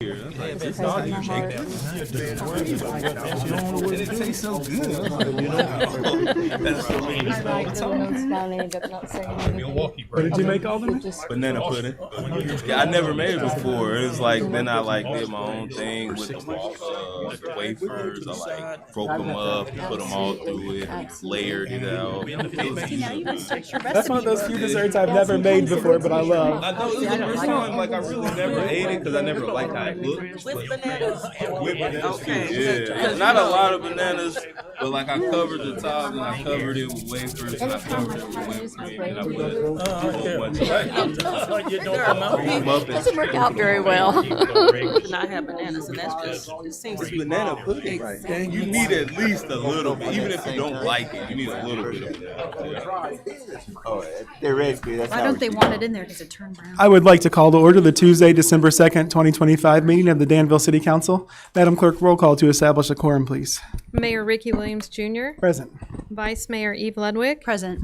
It tastes so good. That's so mean. What did you make, Alderman? Banana pudding. Yeah, I never made it before. It was like then I did my own thing with the wafers. I broke them up, put them all through it, layered it out. That's one of those few desserts I've never made before, but I love. I know it was the first time I really never ate it because I never liked how it looked. With bananas. Okay. Yeah, not a lot of bananas, but I covered the top and I covered it with wafers and I covered it with whipped cream and I put a whole bunch of muffins. Doesn't work out very well. Do not have bananas, and that's just it seems to It's be banana pudding, right? You need at least a little bit, even if you don't like it. You need a little bit of it. Oh, they're red. Why don't they want it in there? Because it turned brown. I would like to call to order the Tuesday, December 2nd, 2025 meeting of the Danville City Council. Madam Clerk, roll call to establish a quorum, please. Mayor Ricky Williams Jr., Present. Vice Mayor Eve Ludwig, Present.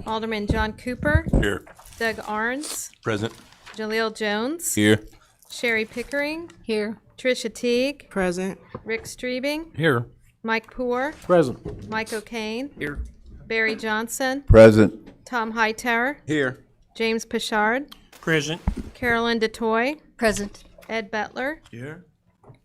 Alderman John Cooper, Here. Doug Arns, Present. Jaleel Jones, Here. Sherry Pickering, Here. Tricia Teague, present. Rick Streebing, Here. Mike Poore, Present. Mike O'Kane, Here. Barry Johnson, Present. Tom Hightower, Here. James Pichard, Present. Carolyn DeToy, Present. Ed Bettler, Here.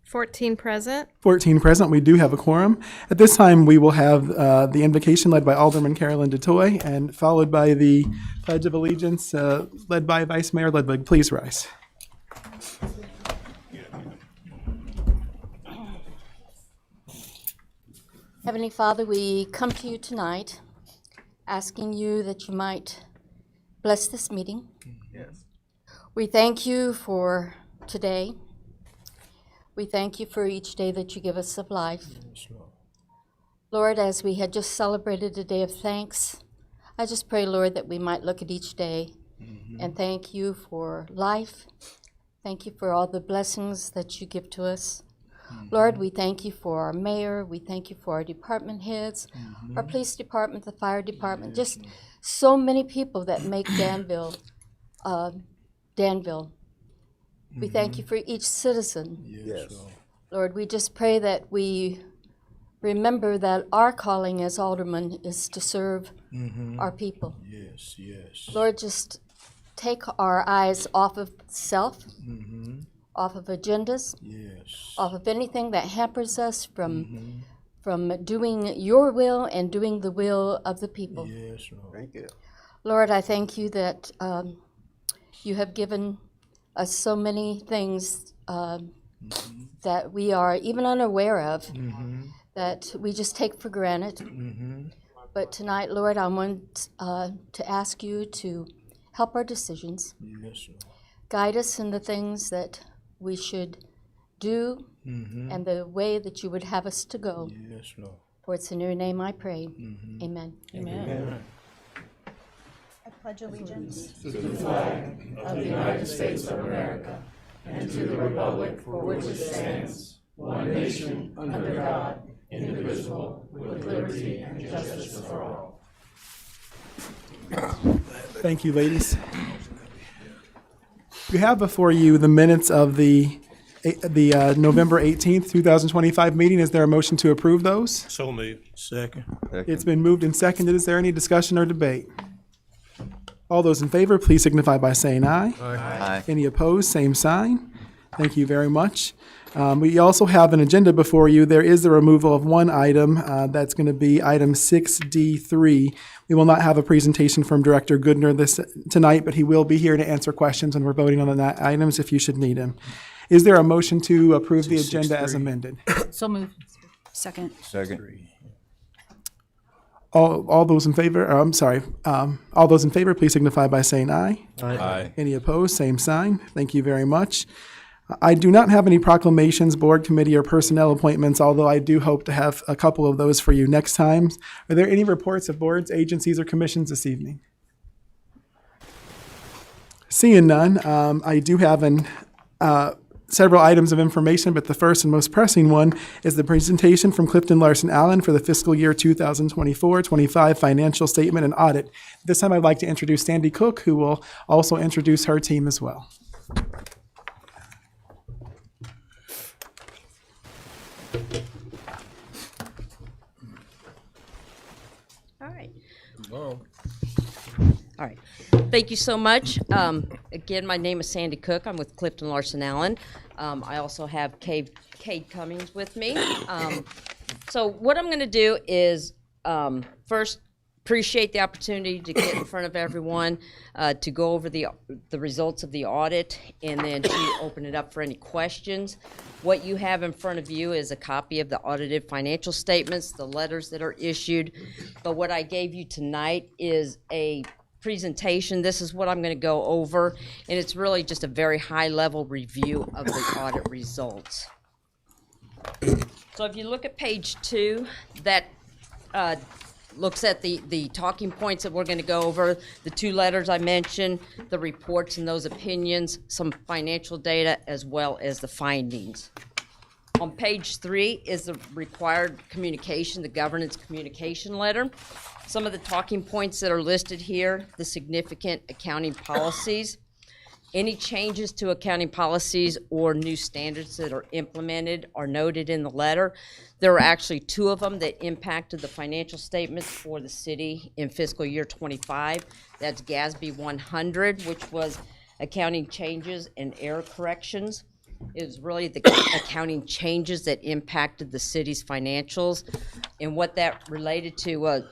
14 present. 14 present. We do have a quorum. At this time, we will have the invocation led by Alderman Carolyn DeToy and followed by the Pledge of Allegiance led by Vice Mayor Ludwig. Please rise. Heavenly Father, we come to you tonight asking you that you might bless this meeting. Yes. We thank you for today. We thank you for each day that you give us of life. Lord, as we had just celebrated a day of thanks, I just pray, Lord, that we might look at each day and thank you for life. Thank you for all the blessings that you give to us. Lord, we thank you for our mayor. We thank you for our department heads, our police department, the fire department, just so many people that make Danville, Danville. We thank you for each citizen. Yes. Lord, we just pray that we remember that our calling as aldermen is to serve our people. Yes, yes. Lord, just take our eyes off of self, off of agendas, Yes. off of anything that hampers us from doing your will and doing the will of the people. Yes, Lord. Thank you. Lord, I thank you that you have given us so many things that we are even unaware of, that we just take for granted. But tonight, Lord, I want to ask you to help our decisions, Yes, Lord. guide us in the things that we should do and the way that you would have us to go. Yes, Lord. For it's in your name I pray. Amen. Amen. I pledge allegiance Of the United States of America and to the republic for which it stands, one nation, under God, indivisible, with liberty and justice for all. Thank you, ladies. You have before you the minutes of the November 18th, 2025 meeting. Is there a motion to approve those? So moved. Second. It's been moved and seconded. Is there any discussion or debate? All those in favor, please signify by saying aye. Aye. Any opposed, same sign. Thank you very much. We also have an agenda before you. There is the removal of one item. That's going to be item 6D3. We will not have a presentation from Director Goodner tonight, but he will be here to answer questions when we're voting on the items if you should need him. Is there a motion to approve the agenda as amended? So moved. Second. Second. All those in favor, all those in favor, please signify by saying aye. Aye. Any opposed, same sign. Thank you very much. I do not have any proclamations, board committee, or personnel appointments, although I do hope to have a couple of those for you next time. Are there any reports of boards, agencies, or commissions this evening? Seeing none, I do have several items of information, but the first and most pressing one is the presentation from Clifton Larson Allen for the fiscal year 2024-25 financial statement and audit. This time I'd like to introduce Sandy Cook, who will also introduce her team as well. All right. All right. Thank you so much. Again, my name is Sandy Cook. I'm with Clifton Larson Allen. I also have Cade Cummings with me. So what I'm going to do is first appreciate the opportunity to get in front of everyone to go over the results of the audit and then to open it up for any questions. What you have in front of you is a copy of the audited financial statements, the letters that are issued. But what I gave you tonight is a presentation. This is what I'm going to go over, and it's really just a very high-level review of the audit results. So if you look at page 2, that looks at the talking points that we're going to go over, the 2 letters I mentioned, the reports and those opinions, some financial data, as well as the findings. On page 3 is the required communication, the governance communication letter. Some of the talking points that are listed here, the significant accounting policies, any changes to accounting policies or new standards that are implemented are noted in the letter. There were actually 2 of them that impacted the financial statements for the city in fiscal year 25. That's GASB 100, which was accounting changes and error corrections. It was really the accounting changes that impacted the city's financials. And what that related to was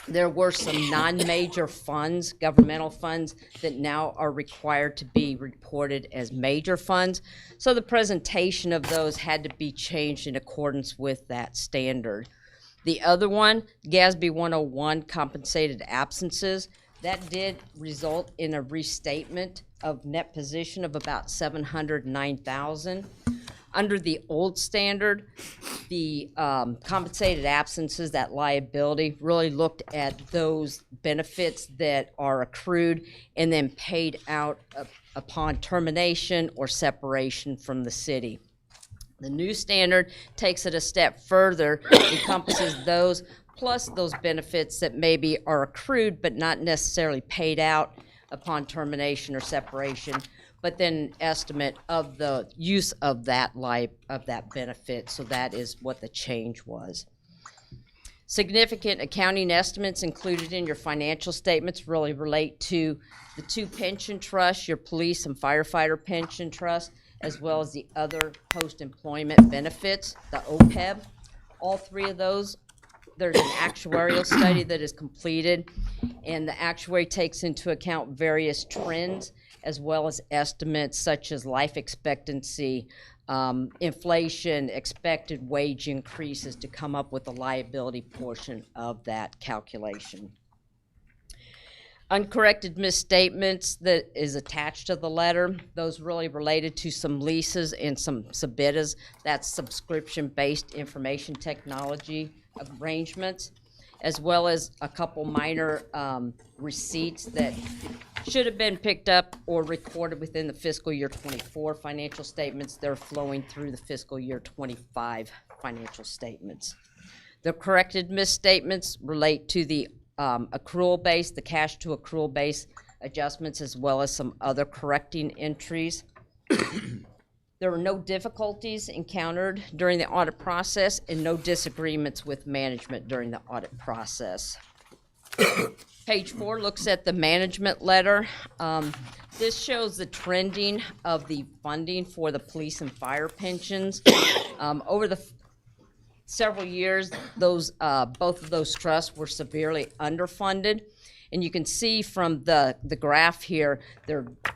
there were some non-major funds, governmental funds, that now are required to be reported as major funds. So the presentation of those had to be changed in accordance with that standard. The other one, GASB 101, compensated absences, that did result in a restatement of net position of about $709,000. Under the old standard, the compensated absences, that liability, really looked at those benefits that are accrued and then paid out upon termination or separation from the city. The new standard takes it a step further, encompasses those plus those benefits that maybe are accrued but not necessarily paid out upon termination or separation, but then an estimate of the use of that benefit. So that is what the change was. Significant accounting estimates included in your financial statements really relate to the 2 pension trusts, your police and firefighter pension trust, as well as the other post-employment benefits, the OPEB. All 3 of those, there's an actuarial study that is completed, and the actuary takes into account various trends as well as estimates such as life expectancy, inflation, expected wage increases to come up with the liability portion of that calculation. Uncorrected misstatements that is attached to the letter, those really related to some leases and some SBITAs, that's subscription-based information technology arrangements, as well as a couple minor receipts that should have been picked up or recorded within the fiscal year 24 financial statements. They're flowing through the fiscal year 25 financial statements. The corrected misstatements relate to the accrual base, the cash to accrual base adjustments, as well as some other correcting entries. There were no difficulties encountered during the audit process and no disagreements with management during the audit process. Page 4 looks at the management letter. This shows the trending of the funding for the police and fire pensions. Over the several years, those both of those trusts were severely underfunded. And you can see from the graph here,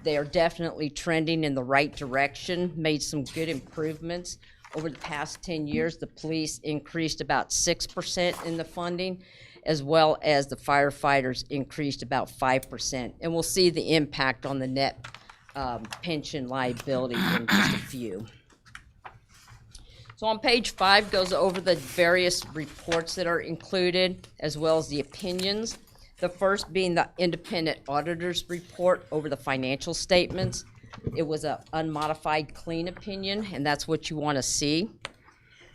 they are definitely trending in the right direction, made some good improvements. Over the past 10 years, the police increased about 6% in the funding, as well as the firefighters increased about 5%. And we'll see the impact on the net pension liability in just a few. So on page 5 goes over the various reports that are included, as well as the opinions. The first being the independent auditor's report over the financial statements. It was an unmodified clean opinion, and that's what you want to see.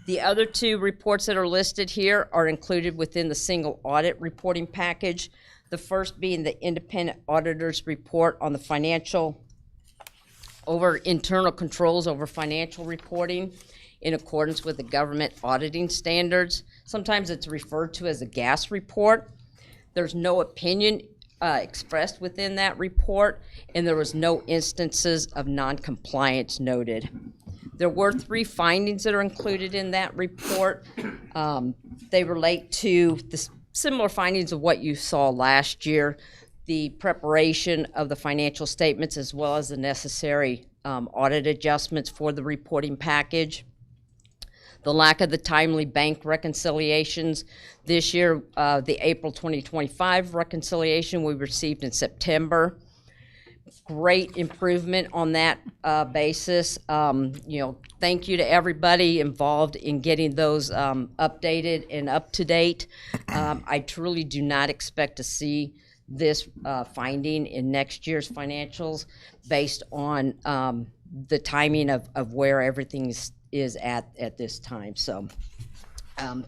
The other 2 reports that are listed here are included within the single audit reporting package. The first being the independent auditor's report on the financial over internal controls over financial reporting. in accordance with the government auditing standards. Sometimes it's referred to as a gas report. There's no opinion expressed within that report, and there was no instances of non-compliance noted. There were 3 findings that are included in that report. They relate to the similar findings of what you saw last year, the preparation of the financial statements as well as the necessary audit adjustments for the reporting package. The lack of the timely bank reconciliations. This year, the April 2025 reconciliation we received in September. Great improvement on that basis. Thank you to everybody involved in getting those updated and up to date. I truly do not expect to see this finding in next year's financials based on the timing of where everything is at this time. So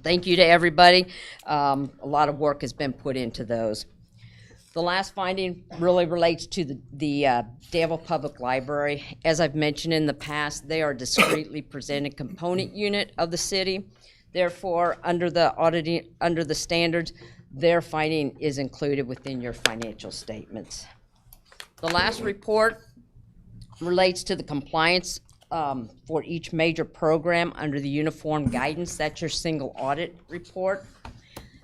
thank you to everybody. A lot of work has been put into those. The last finding really relates to the Danville Public Library. As I've mentioned in the past, they are a discreetly presented component unit of the city. Therefore, under the standards, their finding is included within your financial statements. The last report relates to the compliance for each major program under the uniform guidance. That's your single audit report.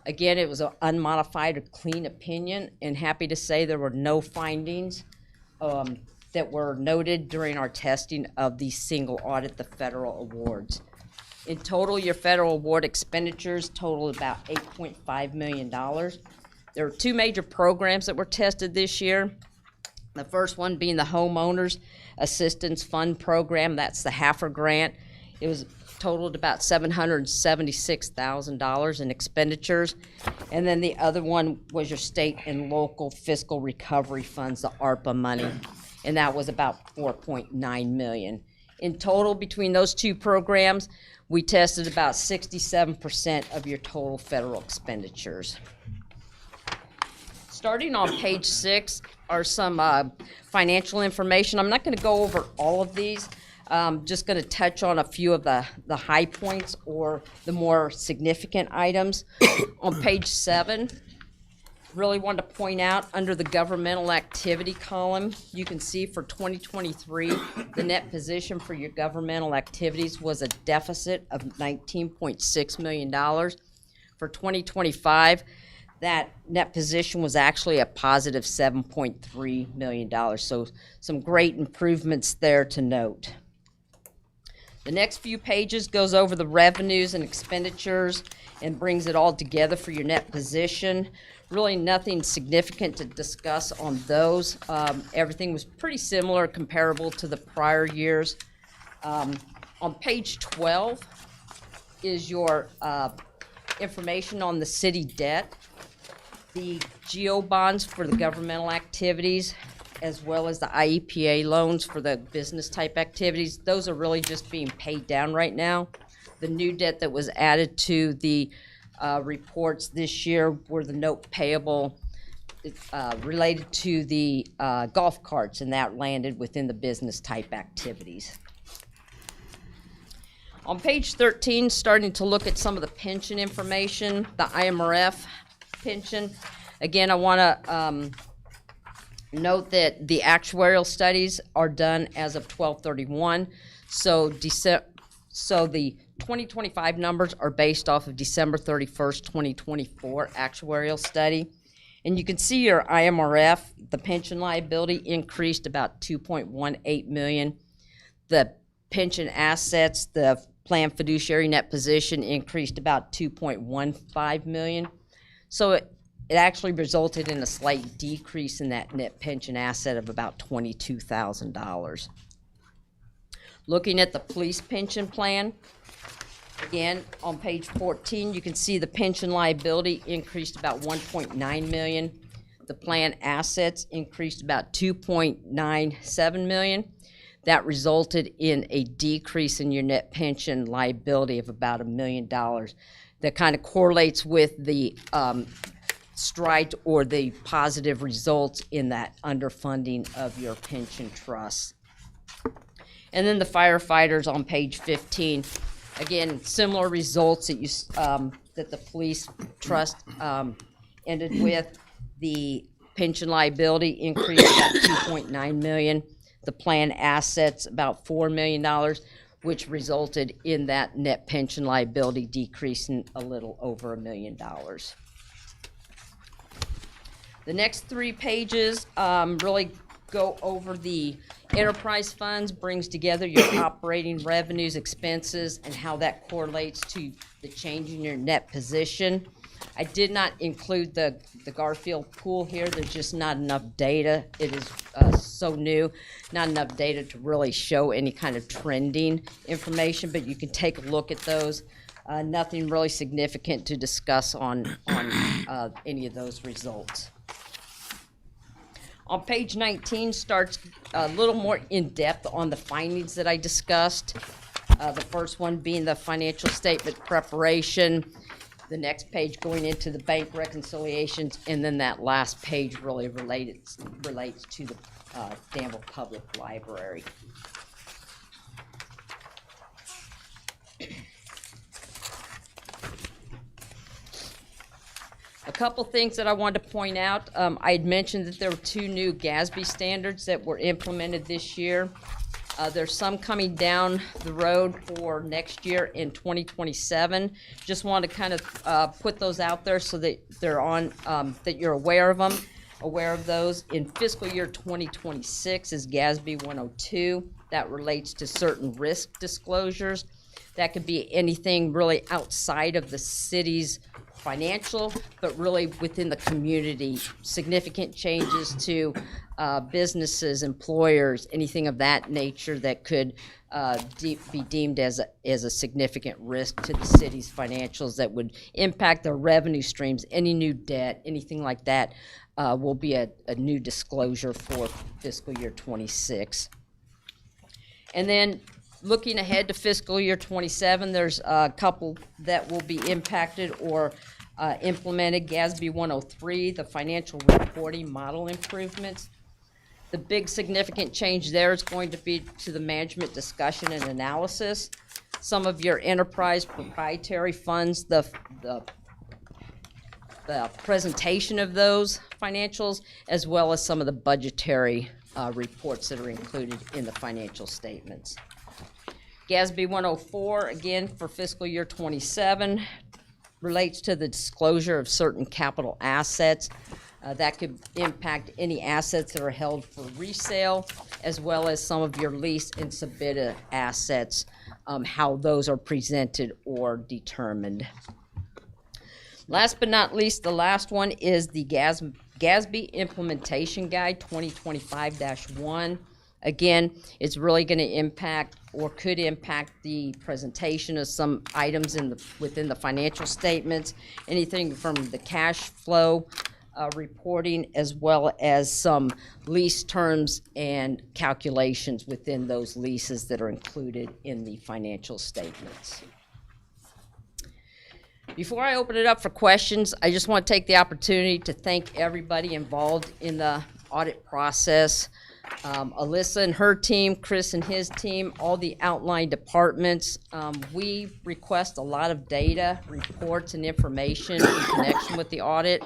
Again, it was an unmodified or clean opinion, and happy to say there were no findings that were noted during our testing of the single audit, the federal awards. In total, your federal award expenditures totaled about $8.5 million. There were 2 major programs that were tested this year. The first one being the Homeowners Assistance Fund Program. That's the HAFR grant. It was totaled about $776,000 in expenditures. And then the other one was your state and local fiscal recovery funds, the ARPA money, and that was about $4.9 million. In total, between those 2 programs, we tested about 67% of your total federal expenditures. Starting on page 6 are some financial information. I'm not going to go over all of these. Just going to touch on a few of the high points or the more significant items. On page 7, really want to point out under the governmental activity column, you can see for 2023, the net position for your governmental activities was a deficit of $19.6 million. For 2025, that net position was actually a positive $7.3 million. So some great improvements there to note. The next few pages goes over the revenues and expenditures and brings it all together for your net position. Really nothing significant to discuss on those. Everything was pretty similar, comparable to the prior years. On page 12 is your information on the city debt, the GO bonds for the governmental activities, as well as the IEPA loans for the business type activities. Those are really just being paid down right now. The new debt that was added to the reports this year were the note payable related to the golf carts, and that landed within the business type activities. On page 13, starting to look at some of the pension information, the IMRF pension. Again, I want to note that the actuarial studies are done as of 12/31, so the 2025 numbers are based off of December 31st, 2024 actuarial study. And you can see your IMRF, the pension liability increased about $2.18 million. The pension assets, the planned fiduciary net position increased about $2.15 million. So it actually resulted in a slight decrease in that net pension asset of about $22,000. Looking at the police pension plan, again, on page 14, you can see the pension liability increased about $1.9 million. The plan assets increased about $2.97 million. That resulted in a decrease in your net pension liability of about $1 million. That kind of correlates with the stride or the positive results in that underfunding of your pension trust. And then the firefighters on page 15. Again, similar results that that the police trust ended with. The pension liability increased about 2.9 million. The plan assets about $4 million, which resulted in that net pension liability decreasing a little over $1 million. The next 3 pages really go over the enterprise funds, brings together your operating revenues, expenses, and how that correlates to the change in your net position. I did not include the Garfield pool here. There's just not enough data. It is so new, not enough data to really show any kind of trending information, but you can take a look at those. Nothing really significant to discuss on any of those results. On page 19 starts a little more in-depth on the findings that I discussed. The first one being the financial statement preparation, the next page going into the bank reconciliations, and then that last page really relates to the Danville Public Library. A couple things that I wanted to point out. I had mentioned that there were 2 new GASB standards that were implemented this year. There's some coming down the road for next year in 2027. Just want to kind of put those out there so that they're on, that you're aware of them, aware of those. In fiscal year 2026 is GASB 102. That relates to certain risk disclosures. That could be anything really outside of the city's financial, but really within the community, significant changes to businesses, employers, anything of that nature that could be deemed as a significant risk to the city's financials that would impact their revenue streams. Any new debt, anything like that will be a new disclosure for fiscal year 26. And then looking ahead to fiscal year 27, there's a couple that will be impacted or implemented. GASB 103, the financial reporting model improvements. The big significant change there is going to be to the management discussion and analysis. Some of your enterprise proprietary funds, the presentation of those financials, as well as some of the budgetary reports that are included in the financial statements. GASB 104, again, for fiscal year 27, relates to the disclosure of certain capital assets. That could impact any assets that are held for resale, as well as some of your lease and submitted assets, how those are presented or determined. Last but not least, the last one is the GASB Implementation Guide 2025-1. Again, it's really going to impact or could impact the presentation of some items within the financial statements, anything from the cash flow reporting, as well as some lease terms and calculations within those leases that are included in the financial statements. Before I open it up for questions, I just want to take the opportunity to thank everybody involved in the audit process. Alyssa and her team, Chris and his team, all the outlined departments. We request a lot of data, reports, and information in connection with the audit.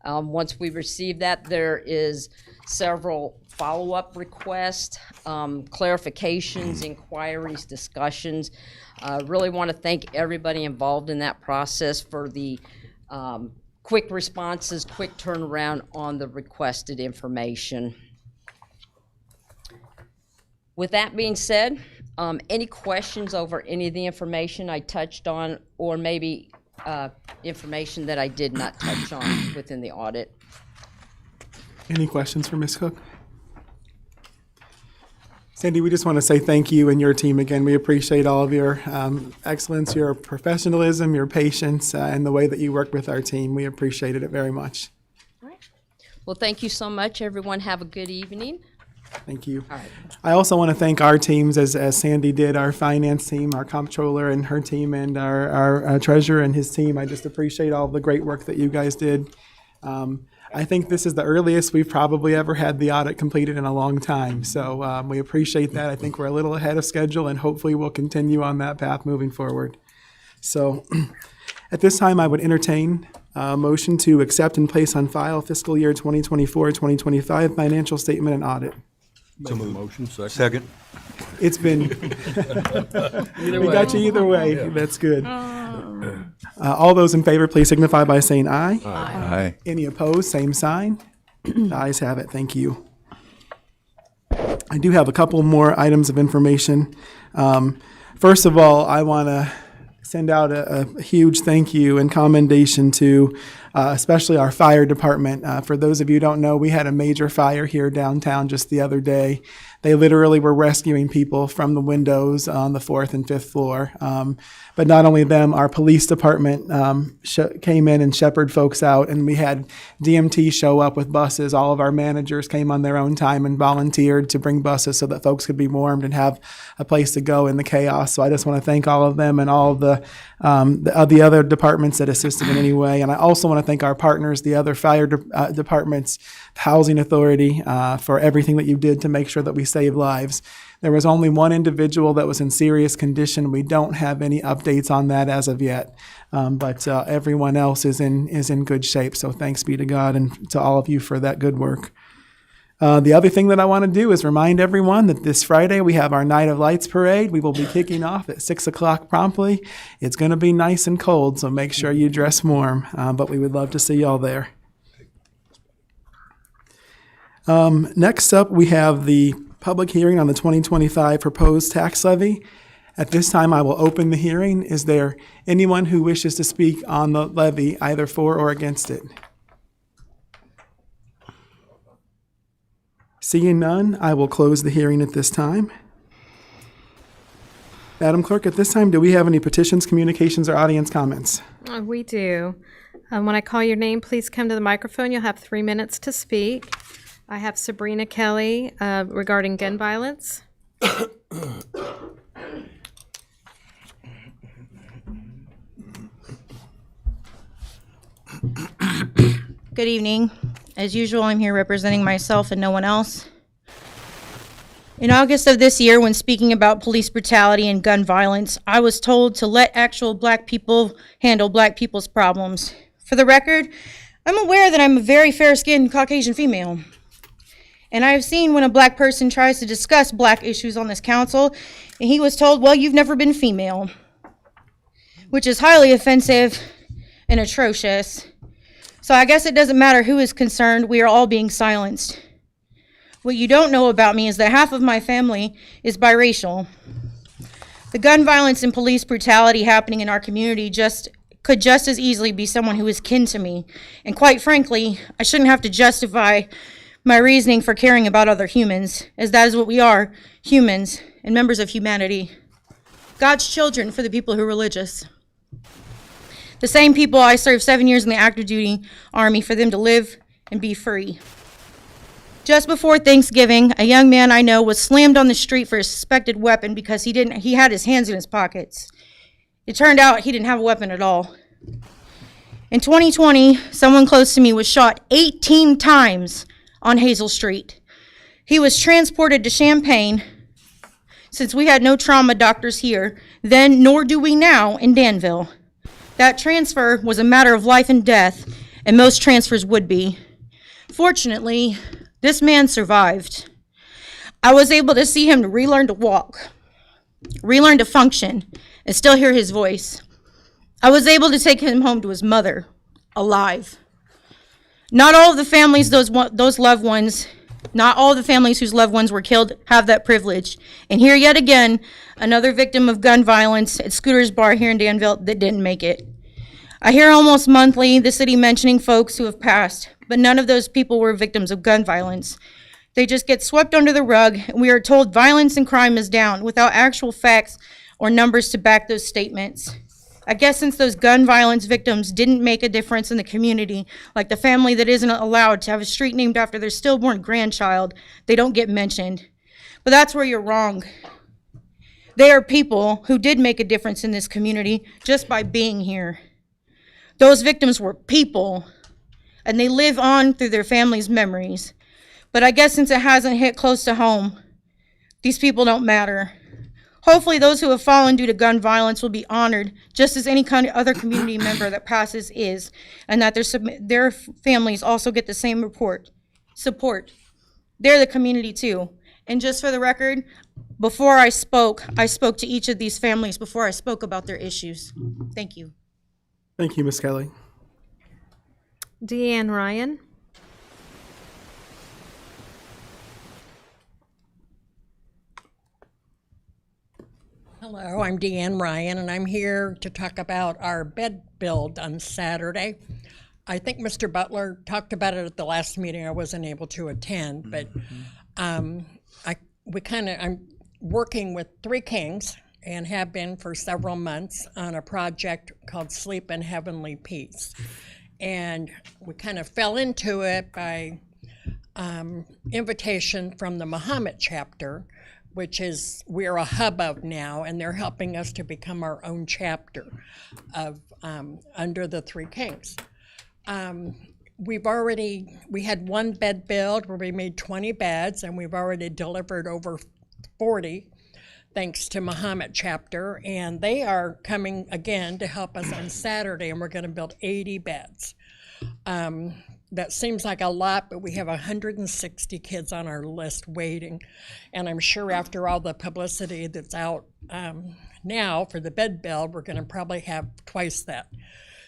Once we receive that, there is several follow-up requests, clarifications, inquiries, discussions. Really want to thank everybody involved in that process for the quick responses, quick turnaround on the requested information. With that being said, any questions over any of the information I touched on, or maybe information that I did not touch on within the audit? Any questions for Ms. Cook? Sandy, we just want to say thank you and your team again. We appreciate all of your excellence, your professionalism, your patience, and the way that you work with our team. We appreciated it very much. All right. Well, thank you so much, everyone. Have a good evening. Thank you. All right. I also want to thank our teams, as Sandy did, our finance team, our comptroller and her team, and our treasurer and his team. I just appreciate all the great work that you guys did. I think this is the earliest we've probably ever had the audit completed in a long time. So we appreciate that. I think we're a little ahead of schedule, and hopefully we'll continue on that path moving forward. So at this time, I would entertain a motion to accept and place on file fiscal year 2024-2025 financial statement and audit. Make a motion, second. It's been, we got you either way. That's good. All those in favor, please signify by saying aye. Aye. Any opposed, same sign. The ayes have it. Thank you. I do have a couple more items of information. First of all, I want to send out a huge thank you and commendation to especially our fire department. For those of you who don't know, we had a major fire here downtown just the other day. They literally were rescuing people from the windows on the 4th and 5th floor. But not only them, our police department came in and shepherded folks out, and we had DMT show up with buses. All of our managers came on their own time and volunteered to bring buses so that folks could be warmed and have a place to go in the chaos. So I just want to thank all of them and all of the other departments that assisted in any way. And I also want to thank our partners, the other fire departments, the Housing Authority, for everything that you did to make sure that we save lives. There was only one individual that was in serious condition. We don't have any updates on that as of yet, but everyone else is in good shape. So thanks be to God and to all of you for that good work. The other thing that I want to do is remind everyone that this Friday we have our Night of Lights parade. We will be kicking off at 6 o'clock promptly. It's going to be nice and cold, so make sure you dress warm, but we would love to see y'all there. Next up, we have the public hearing on the 2025 proposed tax levy. At this time, I will open the hearing. Is there anyone who wishes to speak on the levy, either for or against it? Seeing none, I will close the hearing at this time. Madam Clerk, at this time, do we have any petitions, communications, or audience comments? We do. When I call your name, please come to the microphone. You'll have 3 minutes to speak. I have Sabrina Kelly regarding gun violence. Good evening. As usual, I'm here representing myself and no one else. In August of this year, when speaking about police brutality and gun violence, I was told to let actual Black people handle Black people's problems. For the record, I'm aware that I'm a very fair-skinned Caucasian female. And I have seen when a Black person tries to discuss Black issues on this council, and he was told, well, you've never been female, which is highly offensive and atrocious. So I guess it doesn't matter who is concerned, we are all being silenced. What you don't know about me is that half of my family is biracial. The gun violence and police brutality happening in our community could just as easily be someone who is kin to me. And quite frankly, I shouldn't have to justify my reasoning for caring about other humans, as that is what we are, humans and members of humanity. God's children for the people who are religious. The same people I served 7 years in the active duty army for them to live and be free. Just before Thanksgiving, a young man I know was slammed on the street for a suspected weapon because he had his hands in his pockets. It turned out he didn't have a weapon at all. In 2020, someone close to me was shot 18 times on Hazel Street. He was transported to Champaign, since we had no trauma doctors here then, nor do we now in Danville. That transfer was a matter of life and death, and most transfers would be. Fortunately, this man survived. I was able to see him relearn to walk, relearn to function, and still hear his voice. I was able to take him home to his mother, alive. Not all of the families, those loved ones, not all the families whose loved ones were killed have that privilege. And here yet again, another victim of gun violence at Scooter's Bar here in Danville that didn't make it. I hear almost monthly the city mentioning folks who have passed, but none of those people were victims of gun violence. They just get swept under the rug, and we are told violence and crime is down without actual facts or numbers to back those statements. I guess since those gun violence victims didn't make a difference in the community, like the family that isn't allowed to have a street named after their stillborn grandchild, they don't get mentioned. But that's where you're wrong. They are people who did make a difference in this community just by being here. Those victims were people. and they live on through their family's memories. But I guess since it hasn't hit close to home, these people don't matter. Hopefully those who have fallen due to gun violence will be honored just as any kind of other community member that passes is, and that their families also get the same support. They're the community too. And just for the record, before I spoke to each of these families before I spoke about their issues. Thank you. Thank you, Ms. Kelly. Deanne Ryan. Hello, I'm Deanne Ryan, and I'm here to talk about our bed build on Saturday. I think Mr. Butler talked about it at the last meeting. I wasn't able to attend, but I'm working with Three Kings and have been for several months on a project called Sleep in Heavenly Peace. And we kind of fell into it by invitation from the Muhammad chapter, which is we're a hub of now, and they're helping us to become our own chapter of under the Three Kings. We had one bed build where we made 20 beds, and we've already delivered over 40 thanks to Muhammad chapter, and they are coming again to help us on Saturday, and we're going to build 80 beds. That seems like a lot, but we have 160 kids on our list waiting. And I'm sure after all the publicity that's out now for the bed build, we're going to probably have twice that.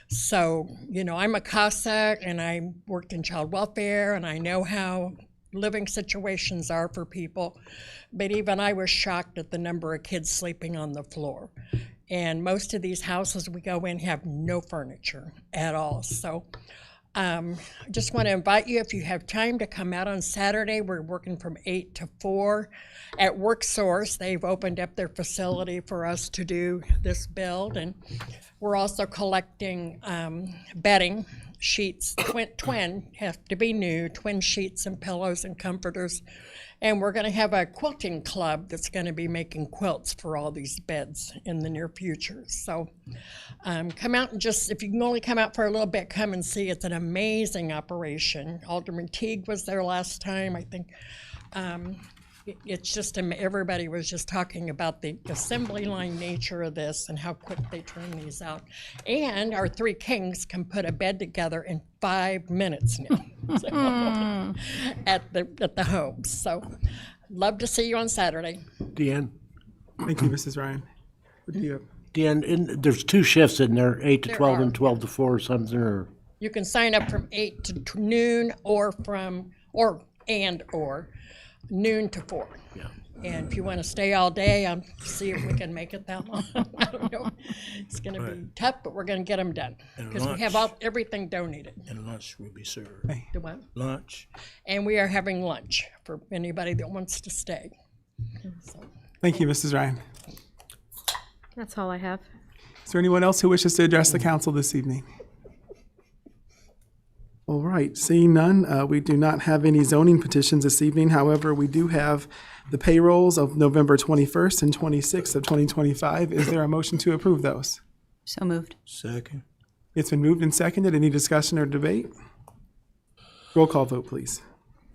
So, I'm a CASA, and I worked in child welfare, and I know how living situations are for people. But even I was shocked at the number of kids sleeping on the floor. And most of these houses we go in have no furniture at all. So I just want to invite you, if you have time, to come out on Saturday. We're working from 8 to 4 at WorkSource. They've opened up their facility for us to do this build, and we're also collecting bedding sheets, twin have to be new, twin sheets and pillows and comforters. And we're going to have a quilting club that's going to be making quilts for all these beds in the near future. So come out and if you can only come out for a little bit, come and see. It's an amazing operation. Alderman Teague was there last time. I think it's just, everybody was just talking about the assembly line nature of this and how quick they turn these out. And our Three Kings can put a bed together in 5 minutes now at the homes. So love to see you on Saturday. Deanne? Thank you, Mrs. Ryan. What do you have? Deanne, there's 2 shifts in there, 8 to There 12 are. and 12 to 4 or something, or? You can sign up from 8 to noon or noon to 4. Yeah. And if you want to stay all day, see if we can make it that long. I don't know. It's going to be tough, but we're going to get them done because we have everything donated. And lunch will be served. Do what? Lunch. And we are having lunch for anybody that wants to stay. So, Thank you, Mrs. Ryan. That's all I have. Is there anyone else who wishes to address the council this evening? All right, seeing none, we do not have any zoning petitions this evening. However, we do have the payrolls of November 21st and 26th of 2025. Is there a motion to approve those? So moved. Second. It's been moved and seconded. Any discussion or debate? Roll call vote, please.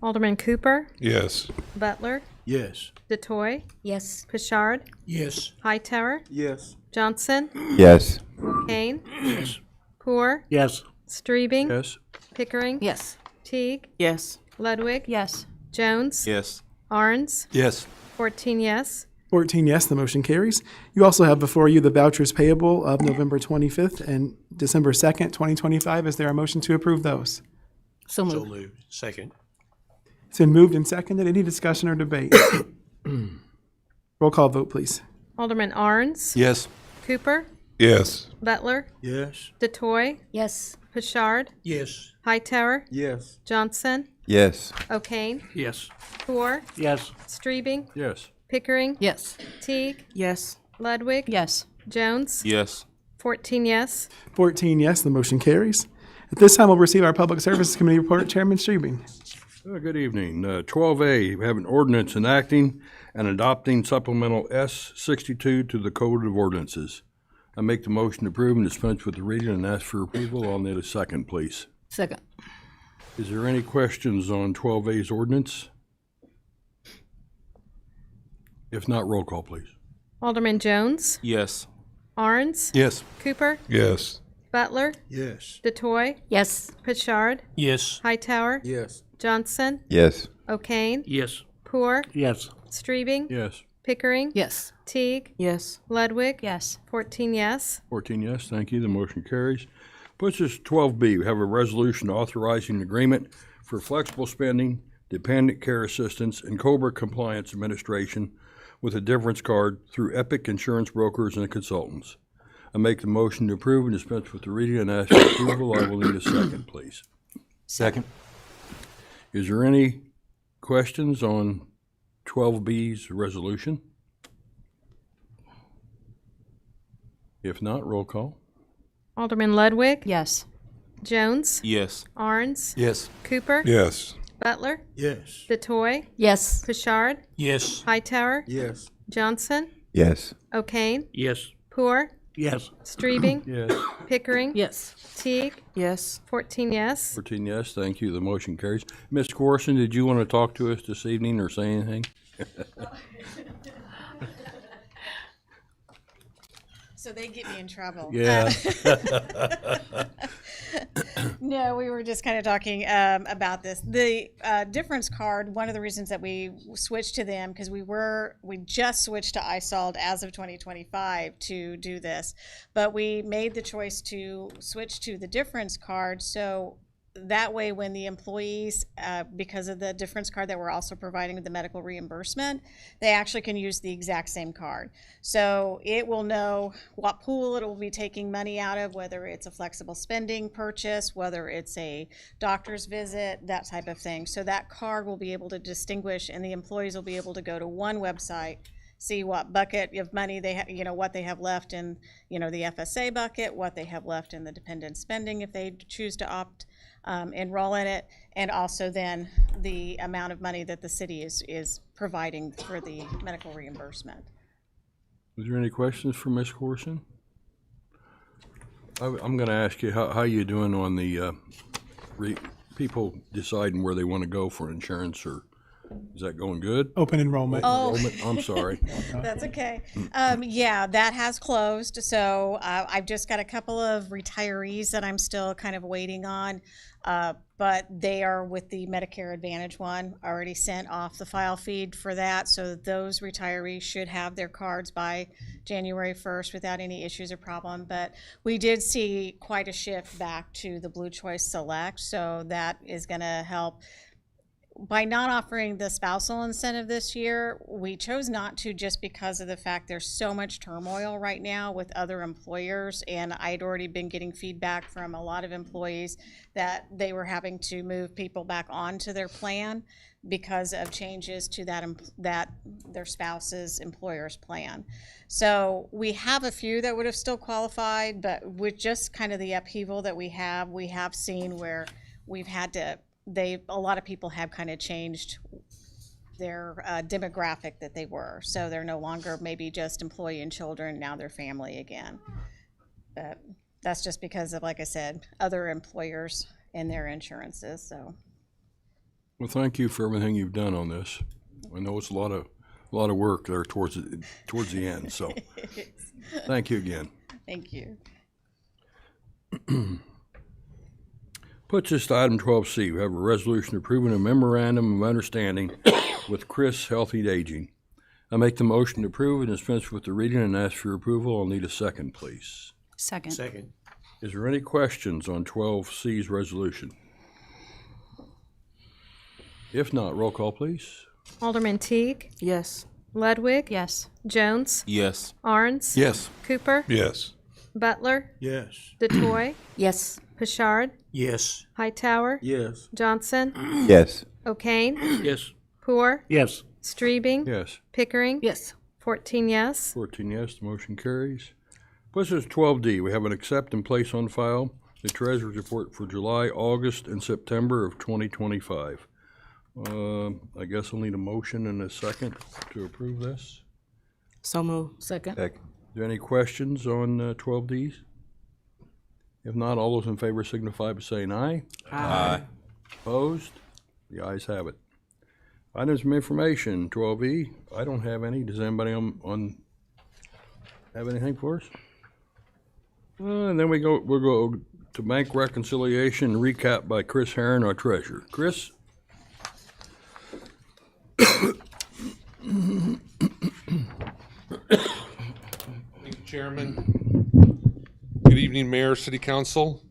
Alderman Cooper, Yes. Butler, Yes. DeToy, Yes. Pashard, Yes. Hightower, Yes. Johnson, Yes. Kane, Yes. Poor, Yes. Streebing, Yes. Pickering, Yes. Teague, Yes. Ludwig, Yes. Jones, Yes. Arns, Yes. 14 yes. 14 yes, the motion carries. You also have before you the vouchers payable of November 25th and December 2nd, 2025. Is there a motion to approve those? So So moved. moved. Second. It's been moved and seconded. Any discussion or debate? Roll call vote, please. Alderman Arns, Yes. Cooper, Yes. Butler, Yes. DeToy, Yes. Pashard, Yes. Hightower, Yes. Johnson, Yes. O'Kane, Yes. Poor, Yes. Streebing, Yes. Pickering, Yes. Teague, Yes. Ludwig, Yes. Jones, Yes. 14 yes. 14 yes, the motion carries. At this time, we'll receive our Public Services Committee report. Chairman Streebing. Good evening. 12A, we have an ordinance enacting and adopting supplemental S62 to the Code of Ordinances. I make the motion to approve and dispense with the reading and ask for approval. I'll need a second, please. Second. Is there any questions on 12A's ordinance? If not, roll call, please. Alderman Jones, Yes. Arns, Yes. Cooper, Yes. Butler, Yes. DeToy, Yes. Pritchard, Yes. Hightower, Yes. Johnson, Yes. O'Kane, Yes. Poor, Yes. Streebing, Yes. Pickering, Yes. Teague, Yes. Ludwig, Yes. 14 yes. 14 yes, thank you. The motion carries. Puts us 12B. We have a resolution authorizing an agreement for flexible spending, dependent care assistance, and COBRA compliance administration with a difference card through Epic Insurance Brokers and Consultants. I make the motion to approve and dispense with the reading and ask for approval. I will need a second, please. Second. Is there any questions on 12B's resolution? If not, roll call. Alderman Ludwig, Yes. Jones, Yes. Arns, Yes. Cooper, Yes. Butler, Yes. DeToy, Yes. Pritchard, Yes. Hightower, Yes. Johnson, Yes. O'Kane, Yes. Poor, Yes. Streebing, Yes. Pickering, Yes. Teague, Yes. 14 yes. 14 yes, thank you. The motion carries. Ms. Corson, did you want to talk to us this evening or say anything? So they get me in trouble. Yeah. No, we were just kind of talking about this. The difference card, one of the reasons that we switched to them, because we just switched to iSolved as of 2025 to do this, but we made the choice to switch to the difference card. So that way, when the employees, because of the difference card that we're also providing with the medical reimbursement, they actually can use the exact same card. So it will know what pool it will be taking money out of, whether it's a flexible spending purchase, whether it's a doctor's visit, that type of thing. So that card will be able to distinguish, and the employees will be able to go to one website, see what bucket of money they have, what they have left in, the FSA bucket, what they have left in the dependent spending if they choose to enroll in it, and also then the amount of money that the city is providing for the medical reimbursement. Is there any questions for Ms. Corson? I'm going to ask you, how you doing on the people deciding where they want to go for insurance, or is that going good? Open enrollment. Enrollment? I'm sorry. That's okay. Yeah, that has closed. So I've just got a couple of retirees that I'm still kind of waiting on. But they are with the Medicare Advantage one. Already sent off the file feed for that. So those retirees should have their cards by January 1st without any issues or problem. But we did see quite a shift back to the Blue Choice Select. So that is going to help. By not offering the spousal incentive this year, we chose not to just because of the fact there's so much turmoil right now with other employers, and I'd already been getting feedback from a lot of employees that they were having to move people back onto their plan because of changes to that their spouse's employer's plan. So we have a few that would have still qualified, but with just kind of the upheaval that we have seen where we've had to a lot of people have kind of changed their demographic that they were. So they're no longer maybe just employee and children, now they're family again. But that's just because of, like I said, other employers and their insurances, so. Well, thank you for everything you've done on this. I know it's a lot of work there towards the end, so thank you again. Thank you. Puts us to item 12C. We have a resolution approving a memorandum of understanding with Chris Healthy Aging. I make the motion to approve and dispense with the reading and ask for your approval. I'll need a second, please. Second. Second. Is there any questions on 12C's resolution? If not, roll call, please. Alderman Teague, Yes. Ludwig, Yes. Jones, Yes. Arns, Yes. Cooper, Yes. Butler, Yes. DeToy, Yes. Pritchard, Yes. Hightower, Yes. Johnson, Yes. O'Kane, Yes. Poor, Yes. Streebing, Yes. Pickering, Yes. 14 yes. 14 yes, the motion carries. Puts us 12D. We have an accept and place on file the treasurer's report for July, August, and September of 2025. I guess I'll need a motion and a second to approve this. So move. Second. Are there any questions on 12Ds? If not, all those in favor signify by saying aye. Aye. Opposed? The ayes have it. Items of information, 12E. I don't have any. Does anybody on have anything for us? And then we'll go to bank reconciliation recap by Chris Herron, our treasurer. Chris? Thank you, Chairman. Good evening, Mayor, City Council.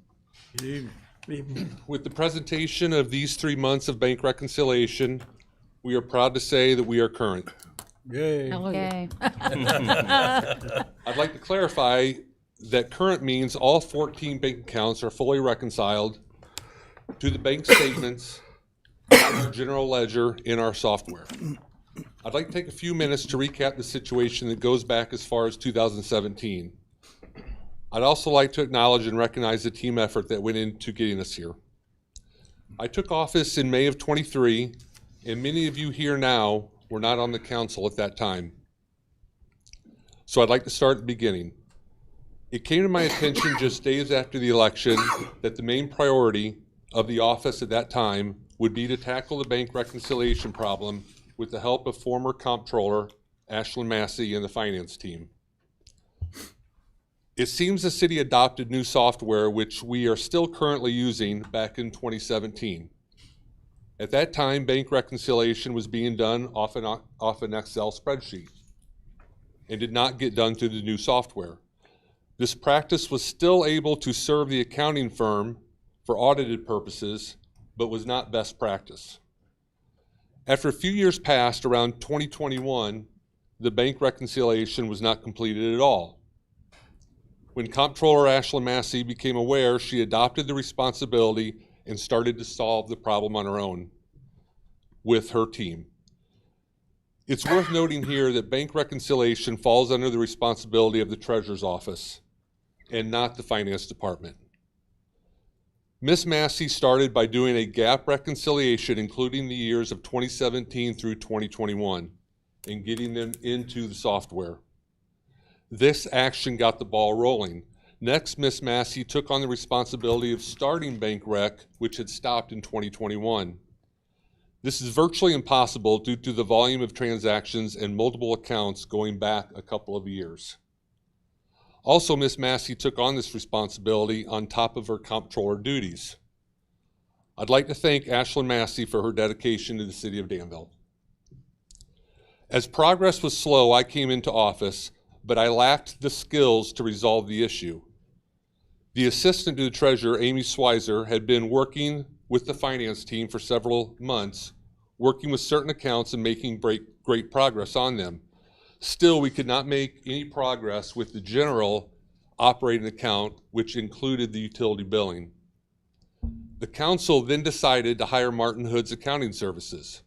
Good evening. With the presentation of these 3 months of bank reconciliation, we are proud to say that we are current. Yay. Okay. I'd like to clarify that current means all 14 bank accounts are fully reconciled to the bank statements on our general ledger in our software. I'd like to take a few minutes to recap the situation that goes back as far as 2017. I'd also like to acknowledge and recognize the team effort that went into getting us here. I took office in May of 23, and many of you here now were not on the council at that time. So I'd like to start at the beginning. It came to my attention just days after the election that the main priority of the office at that time would be to tackle the bank reconciliation problem with the help of former comptroller Ashlyn Massey and the finance team. It seems the city adopted new software, which we are still currently using, back in 2017. At that time, bank reconciliation was being done off an Excel spreadsheet and did not get done through the new software. This practice was still able to serve the accounting firm for audited purposes, but was not best practice. After a few years passed, around 2021, the bank reconciliation was not completed at all. When Comptroller Ashlyn Massey became aware, she adopted the responsibility and started to solve the problem on her own with her team. It's worth noting here that bank reconciliation falls under the responsibility of the Treasurer's Office and not the Finance Department. Ms. Massey started by doing a GAAP reconciliation, including the years of 2017 through 2021, and getting them into the software. This action got the ball rolling. Next, Ms. Massey took on the responsibility of starting bank rec, which had stopped in 2021. This is virtually impossible due to the volume of transactions and multiple accounts going back a couple of years. Also, Ms. Massey took on this responsibility on top of her comptroller duties. I'd like to thank Ashlyn Massey for her dedication to the city of Danville. As progress was slow, I came into office, but I lacked the skills to resolve the issue. The assistant to the treasurer, Amy Swizer, had been working with the finance team for several months, working with certain accounts and making great progress on them. Still, we could not make any progress with the general operating account, which included the utility billing. The council then decided to hire Martin Hood's accounting services.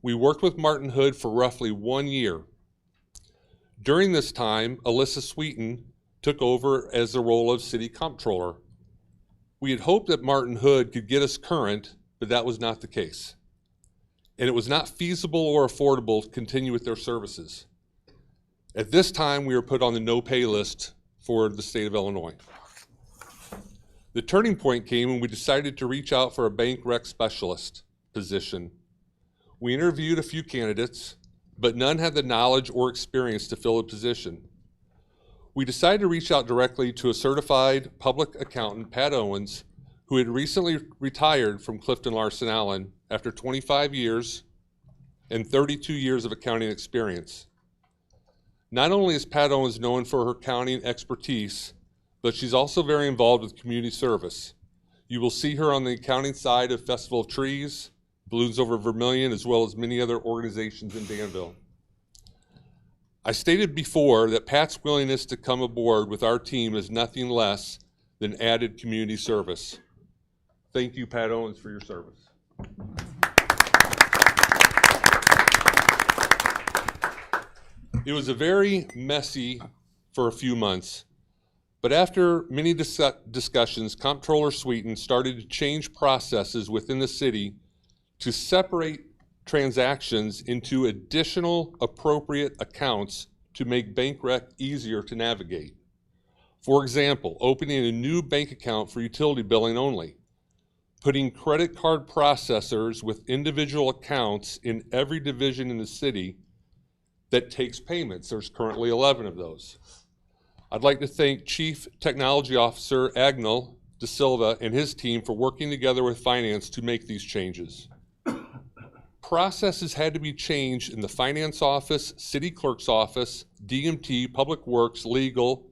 We worked with Martin Hood for roughly 1 year. During this time, Alyssa Sweeten took over as the role of city comptroller. We had hoped that Martin Hood could get us current, but that was not the case. And it was not feasible or affordable to continue with their services. At this time, we were put on the no-pay list for the state of Illinois. The turning point came when we decided to reach out for a bank rec specialist position. We interviewed a few candidates, but none had the knowledge or experience to fill a position. We decided to reach out directly to a certified public accountant, Pat Owens, who had recently retired from Clifton Larson Allen after 25 years and 32 years of accounting experience. Not only is Pat Owens known for her accounting expertise, but she's also very involved with community service. You will see her on the accounting side of Festival of Trees, Balloons Over Vermilion, as well as many other organizations in Danville. I stated before that Pat's willingness to come aboard with our team is nothing less than added community service. Thank you, Pat Owens, for your service. It was a very messy for a few months, but after many discussions, Comptroller Sweeten started to change processes within the city to separate transactions into additional appropriate accounts to make bank rec easier to navigate. For example, opening a new bank account for utility billing only, putting credit card processors with individual accounts in every division in the city that takes payments. There's currently 11 of those. I'd like to thank Chief Technology Officer Agnel De Silva and his team for working together with finance to make these changes. Processes had to be changed in the finance office, city clerk's office, DMT, public works, legal,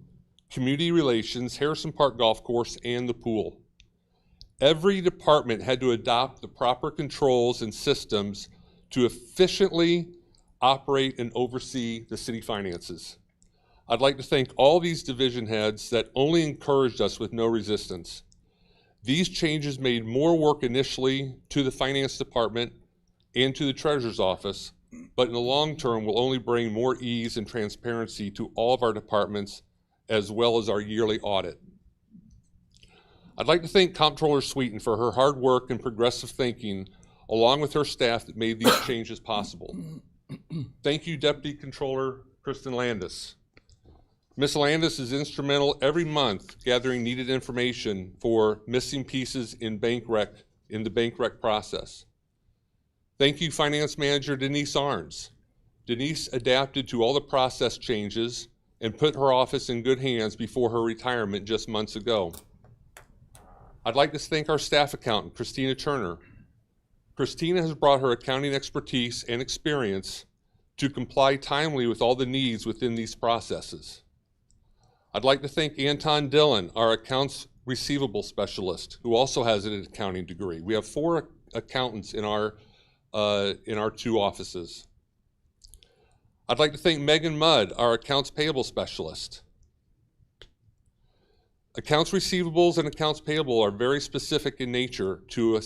community relations, Harrison Park Golf Course, and the pool. Every department had to adopt the proper controls and systems to efficiently operate and oversee the city finances. I'd like to thank all these division heads that only encouraged us with no resistance. These changes made more work initially to the finance department and to the treasurer's office, but in the long term will only bring more ease and transparency to all of our departments as well as our yearly audit. I'd like to thank Comptroller Sweeten for her hard work and progressive thinking, along with her staff that made these changes possible. Thank you, Deputy Controller Kristen Landis. Ms. Landis is instrumental every month gathering needed information for missing pieces in the bank rec process. Thank you, Finance Manager Denise Arns. Denise adapted to all the process changes and put her office in good hands before her retirement just months ago. I'd like to thank our staff accountant, Christina Turner. Christina has brought her accounting expertise and experience to comply timely with all the needs within these processes. I'd like to thank Anton Dillon, our accounts receivable specialist, who also has an accounting degree. We have 4 accountants in our 2 offices. I'd like to thank Megan Mudd, our accounts payable specialist. Accounts receivables and accounts payable are very specific in nature to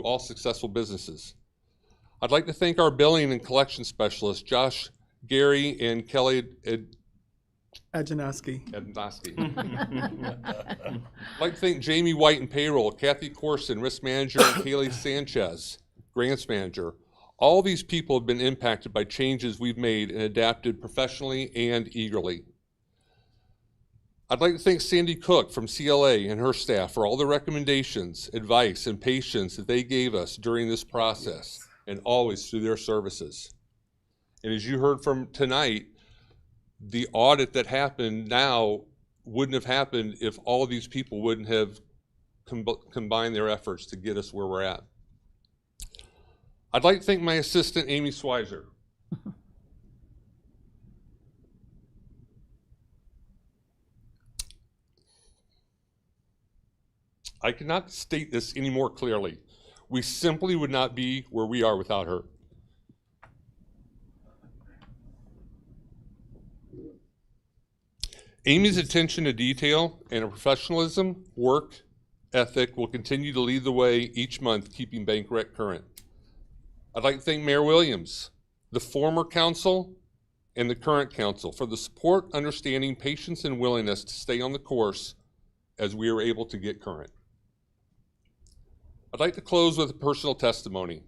all successful businesses. I'd like to thank our billing and collection specialists, Josh, Gary, and Kelly Adjanoski. I'd like to thank Jamie White in payroll, Kathy Corson, risk manager, and Kaylee Sanchez, grants manager. All these people have been impacted by changes we've made and adapted professionally and eagerly. I'd like to thank Sandy Cook from CLA and her staff for all the recommendations, advice, and patience that they gave us during this process and always through their services. And as you heard from tonight, the audit that happened now wouldn't have happened if all of these people wouldn't have combined their efforts to get us where we're at. I'd like to thank my assistant, Amy Swizer. I cannot state this any more clearly. We simply would not be where we are without her. Amy's attention to detail and her professionalism, work ethic will continue to lead the way each month, keeping Bank Rec current. I'd like to thank Mayor Williams, the former council, and the current council for the support, understanding, patience, and willingness to stay on the course as we are able to get current. I'd like to close with a personal testimony.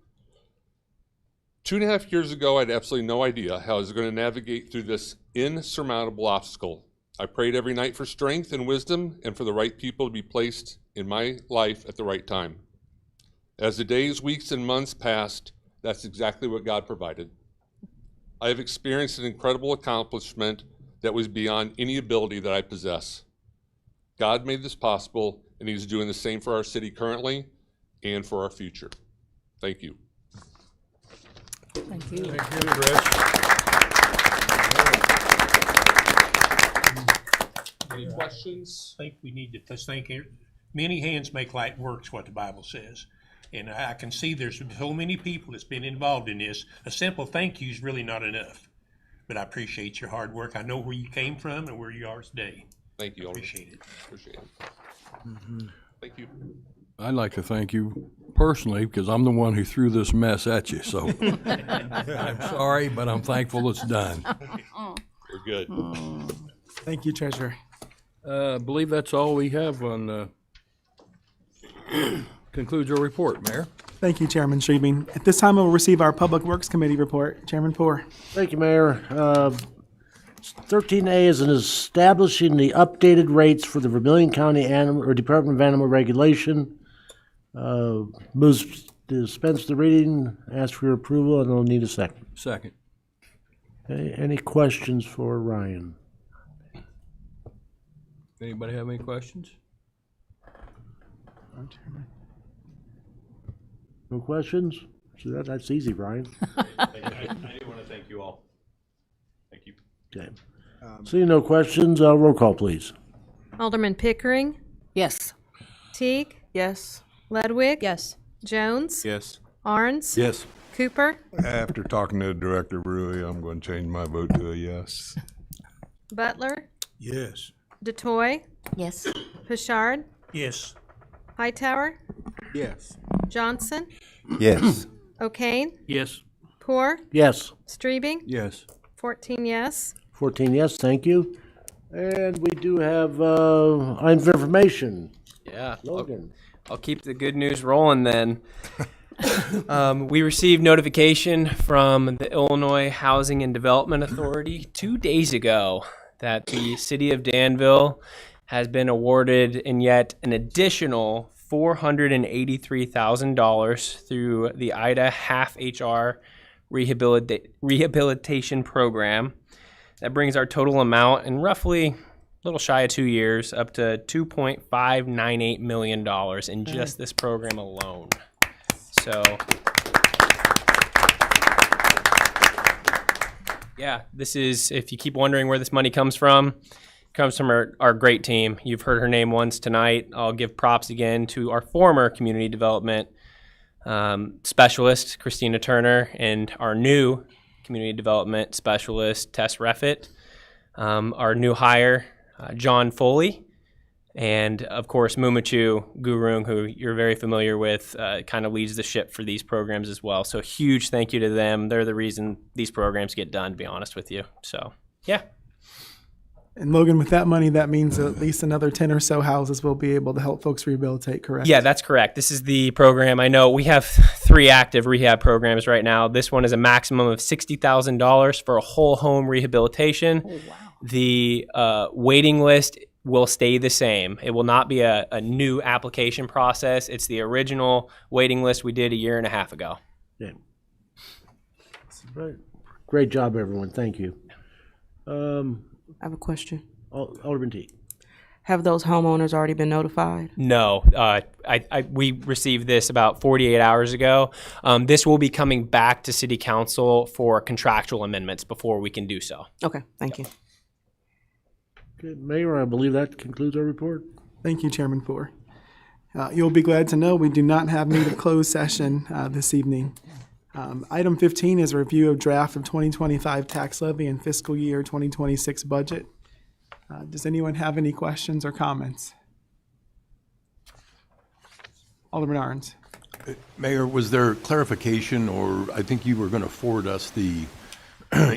2.5 years ago, I had absolutely no idea how I was going to navigate through this insurmountable obstacle. I prayed every night for strength and wisdom and for the right people to be placed in my life at the right time. As the days, weeks, and months passed, that's exactly what God provided. I have experienced an incredible accomplishment that was beyond any ability that I possess. God made this possible, and He's doing the same for our city currently and for our future. Thank you. Thank you. Thank you, Chris. Any questions? I think we need to think here. Many hands make light work is what the Bible says. And I can see there's so many people that's been involved in this. A simple thank you is really not enough. But I appreciate your hard work. I know where you came from and where you are today. Thank you. Appreciate it. Appreciate it. Thank you. I'd like to thank you personally because I'm the one who threw this mess at you. So I'm sorry, but I'm thankful it's done. We're good. Thank you, Treasurer. I believe that's all we have on, concludes our report, Mayor. Thank you, Chairman Streaming. At this time, we'll receive our Public Works Committee report. Chairman Poor. Thank you, Mayor. 13A is establishing the updated rates for the Vermilion County Department of Animal Regulation. Moves to dispense the reading, ask for your approval, and I'll need a second. Second. Okay, any questions for Ryan? Anybody have any questions? No questions? So that's easy, Ryan. I do want to thank you all. Thank you. Okay. Seeing no questions, roll call, please. Alderman Pickering, Yes. Teague, Yes. Ledwig, Yes. Jones, Yes. Arns, Yes. Cooper, After talking to Director Rui, I'm going to change my vote to a yes. Butler, Yes. DeToy, Yes. Pashard, Yes. Hightower, Yes. Johnson, Yes. O'Kane, Yes. Poor, Yes. Streebing, Yes. 14 yes. 14 yes, thank you. And we do have items of information. Yeah. Logan. I'll keep the good news rolling then. We received notification from the Illinois Housing and Development Authority 2 days ago that the city of Danville has been awarded and yet an additional $483,000 through the IDA half HR rehabilitation program. That brings our total amount in roughly a little shy of 2 years up to $2.598 million in just this program alone. So, yeah, this is, if you keep wondering where this money comes from, it comes from our great team. You've heard her name once tonight. I'll give props again to our former community development specialist, Christina Turner, and our new community development specialist, Tess Reffitt, our new hire, John Foley, and of course Mumachu Gurung, who you're very familiar with, kind of leads the ship for these programs as well. So huge thank you to them. They're the reason these programs get done, to be honest with you. So, yeah. And Logan, with that money, that means at least another 10 or so houses will be able to help folks rehabilitate, correct? Yeah, that's correct. This is the program. I know we have 3 active rehab programs right now. This one is a maximum of $60,000 for a whole home rehabilitation. Oh, wow. The waiting list will stay the same. It will not be a new application process. It's the original waiting list we did a year and a half ago. Yeah. Right. Great job, everyone. Thank you. I have a question. Alderman T. Have those homeowners already been notified? No, we received this about 48 hours ago. This will be coming back to City Council for contractual amendments before we can do so. Okay, thank you. Okay, Mayor, I believe that concludes our report. Thank you, Chairman Poor. You'll be glad to know we do not have need of closed session this evening. Item 15 is a review of draft of 2025 tax levy and fiscal year 2026 budget. Does anyone have any questions or comments? Alderman Arns. Mayor, was there clarification, or I think you were going to forward us the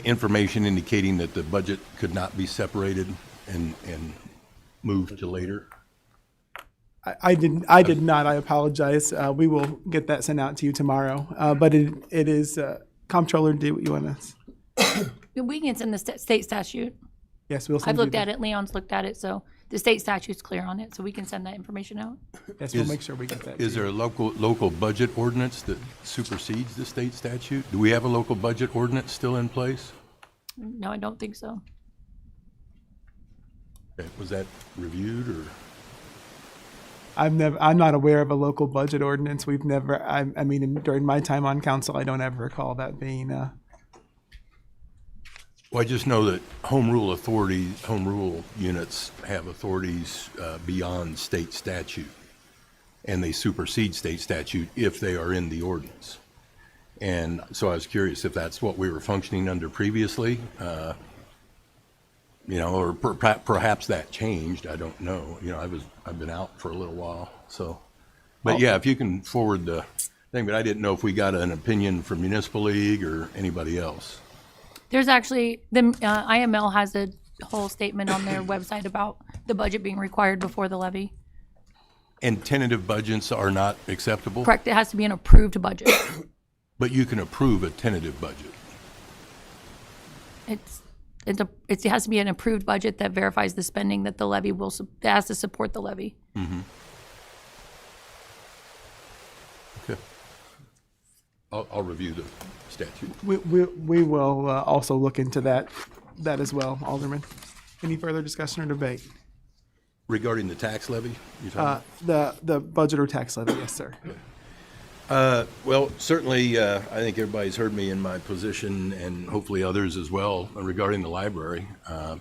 information indicating that the budget could not be separated and moved to later? I did not. I apologize. We will get that sent out to you tomorrow. But it is Comptroller. Do you want us? We can send the state statute. Yes, we'll send. I've looked at it. Leon's looked at it, so the state statute's clear on it. So we can send that information out. Yes, we'll make sure we get that. Is there a local budget ordinance that supersedes the state statute? Do we have a local budget ordinance still in place? No, I don't think so. Okay, was that reviewed or? I'm not aware of a local budget ordinance. We've never. I mean, during my time on council, I don't ever recall that being. Well, I just know that home rule units have authorities beyond state statute, and they supersede state statute if they are in the ordinance. And so I was curious if that's what we were functioning under previously, or perhaps that changed. I don't know. I've been out for a little while, so. But yeah, if you can forward the thing, but I didn't know if we got an opinion from Municipal League or anybody else. There's actually, the IML has a whole statement on their website about the budget being required before the levy. And tentative budgets are not acceptable? Correct. It has to be an approved budget. But you can approve a tentative budget. It has to be an approved budget that verifies the spending that the levy that has to support the levy. Mm-hmm. Okay. I'll review the statute. We will also look into that as well, Alderman. Any further discussion or debate? Regarding the tax levy, you're talking The budget or tax levy, yes, sir. Well, certainly, I think everybody's heard me in my position, and hopefully others as well, regarding the library. I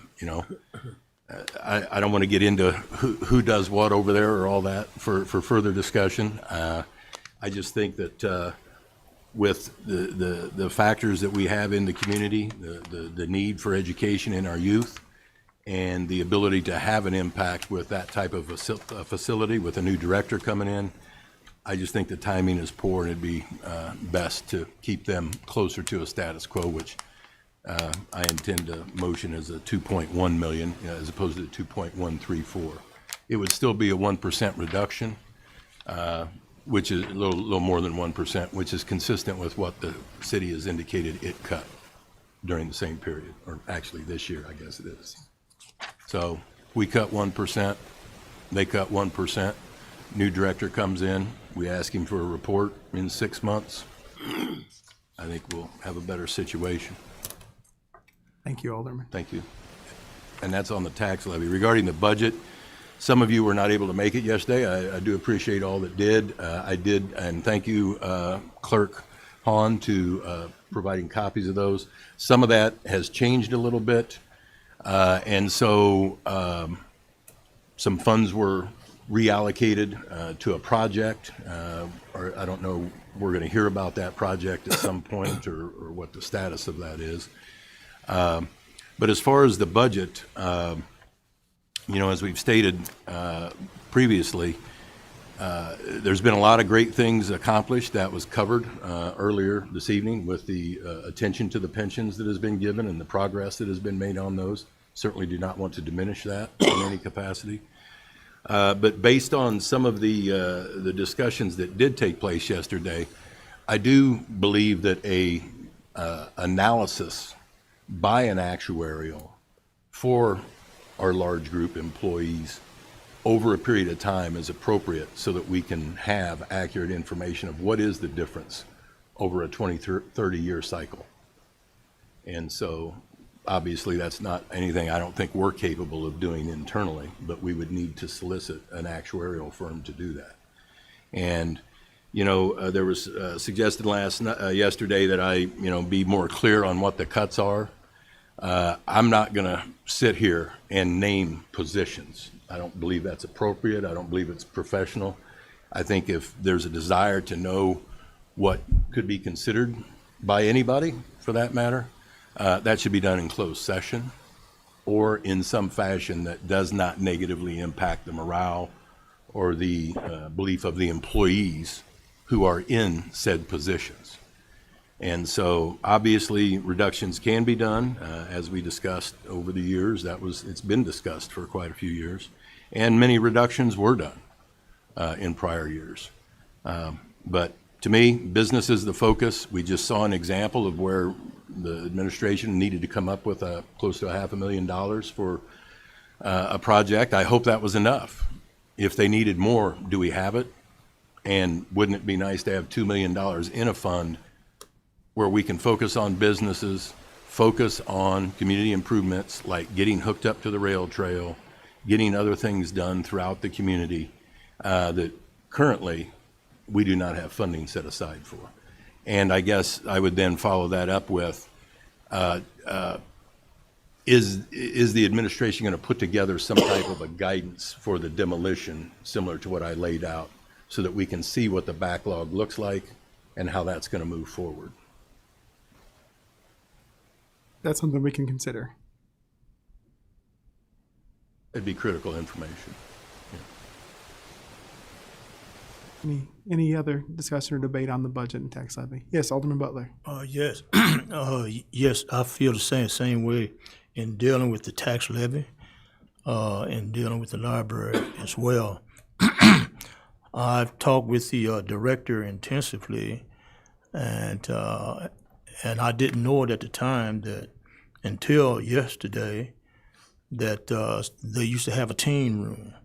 don't want to get into who does what over there or all that for further discussion. I just think that with the factors that we have in the community, the need for education in our youth, and the ability to have an impact with that type of a facility with a new director coming in, I just think the timing is poor, and it'd be best to keep them closer to a status quo, which I intend to motion as a 2.1 million as opposed to 2.134. It would still be a 1% reduction, which is a little more than 1%, which is consistent with what the city has indicated it cut during the same period, or actually this year, I guess it is. So we cut 1%, they cut 1%. New director comes in, we ask him for a report in 6 months. I think we'll have a better situation. Thank you, Alderman. Thank you. And that's on the tax levy. Regarding the budget, some of you were not able to make it yesterday. I do appreciate all that did. I did, and thank you, Clerk Hahn, to providing copies of those. Some of that has changed a little bit, and so some funds were reallocated to a project, or I don't know, we're going to hear about that project at some point, or what the status of that is. But as far as the budget, as we've stated previously, there's been a lot of great things accomplished. That was covered earlier this evening with the attention to the pensions that has been given and the progress that has been made on those. Certainly do not want to diminish that in any capacity. But based on some of the discussions that did take place yesterday, I do believe that a analysis by an actuarial for our large group employees over a period of time is appropriate, so that we can have accurate information of what is the difference over a 20, 30-year cycle. And so obviously that's not anything I don't think we're capable of doing internally, but we would need to solicit an actuarial firm to do that. And there was suggested yesterday that I be more clear on what the cuts are. I'm not going to sit here and name positions. I don't believe that's appropriate. I don't believe it's professional. I think if there's a desire to know what could be considered by anybody, for that matter, that should be done in closed session or in some fashion that does not negatively impact the morale or the belief of the employees who are in said positions. And so obviously reductions can be done, as we discussed over the years. It's been discussed for quite a few years, and many reductions were done in prior years. But to me, business is the focus. We just saw an example of where the administration needed to come up with close to $500,000 for a project. I hope that was enough. If they needed more, do we have it? And wouldn't it be nice to have $2 million in a fund where we can focus on businesses, focus on community improvements like getting hooked up to the rail trail, getting other things done throughout the community that currently we do not have funding set aside for. And I guess I would then follow that up with, is the administration going to put together some type of a guidance for the demolition similar to what I laid out, so that we can see what the backlog looks like and how that's going to move forward? That's something we can consider. It'd be critical information. Yeah. Any other discussion or debate on the budget and tax levy? Yes, Alderman Butler. Yes. Yes, I feel the same way in dealing with the tax levy and dealing with the library as well. I've talked with the director intensively, and I didn't know it at the time that until yesterday that they used to have a teen room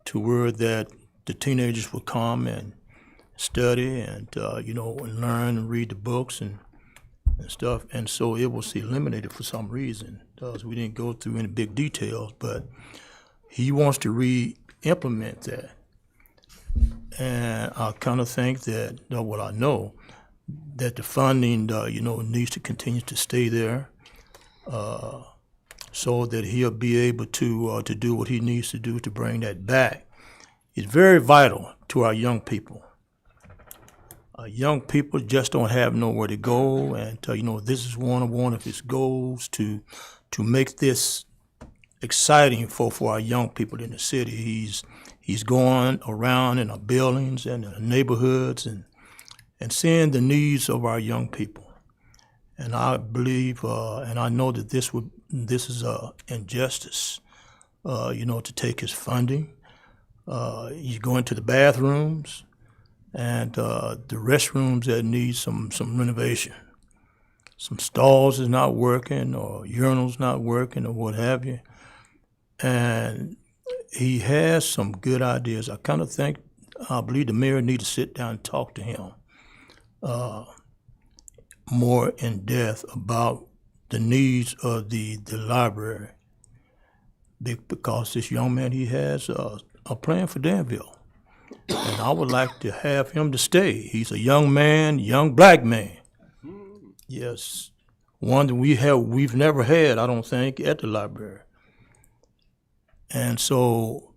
to where that the teenagers would come and study and, and learn and read the books and stuff. And so it was eliminated for some reason. We didn't go through any big details, but he wants to re-implement that. And I kind of think that, what I know, that the funding, needs to continue to stay there, so that he'll be able to do what he needs to do to bring that back. It's very vital to our young people. Young people just don't have nowhere to go, and this is one of his goals to make this exciting for our young people in the city. He's going around in our buildings and in our neighborhoods and seeing the needs of our young people. And I believe, and I know that this is a injustice, to take his funding. You go into the bathrooms and the restrooms that need some renovation. Some stalls is not working, or urinals not working, or what have you. And he has some good ideas. I believe the mayor needs to sit down and talk to him more in depth about the needs of the library, because this young man, he has a plan for Danville, and I would like to have him to stay. He's a young man, young black man. Yes, one that we've never had, I don't think, at the library. And so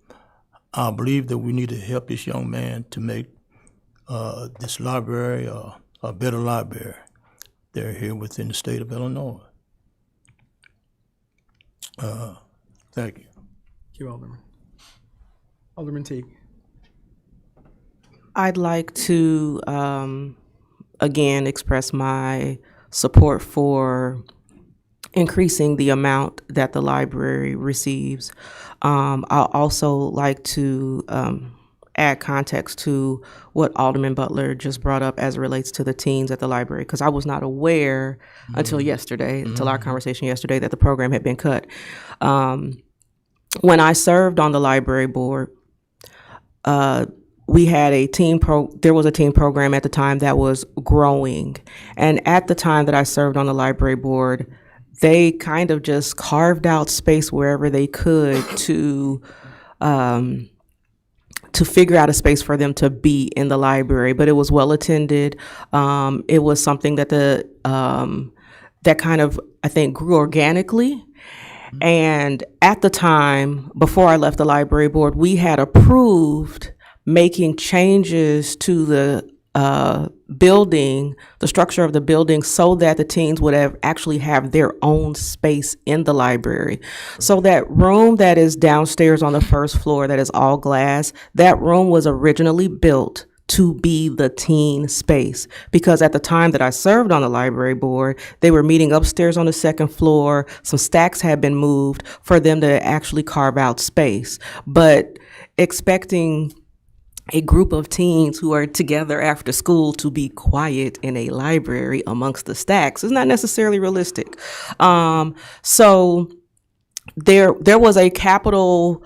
I believe that we need to help this young man to make this library a better library. They're here within the state of Illinois. Thank you. Thank you, Alderman. Alderman Teague. I'd like to, again, express my support for increasing the amount that the library receives. I'll also like to add context to what Alderman Butler just brought up as it relates to the teens at the library, because I was not aware until yesterday, until our conversation yesterday, that the program had been cut. When I served on the library board, we had there was a teen program at the time that was growing. And at the time that I served on the library board, they kind of just carved out space wherever they could to figure out a space for them to be in the library. But it was well attended. It was something that that kind of, I think, grew organically. And at the time, before I left the library board, we had approved making changes to the building, the structure of the building, so that the teens would actually have their own space in the library. So that room that is downstairs on the first floor, that is all glass, that room was originally built to be the teen space, because at the time that I served on the library board, they were meeting upstairs on the second floor. Some stacks had been moved for them to actually carve out space. But expecting a group of teens who are together after school to be quiet in a library amongst the stacks is not necessarily realistic. So there was a capital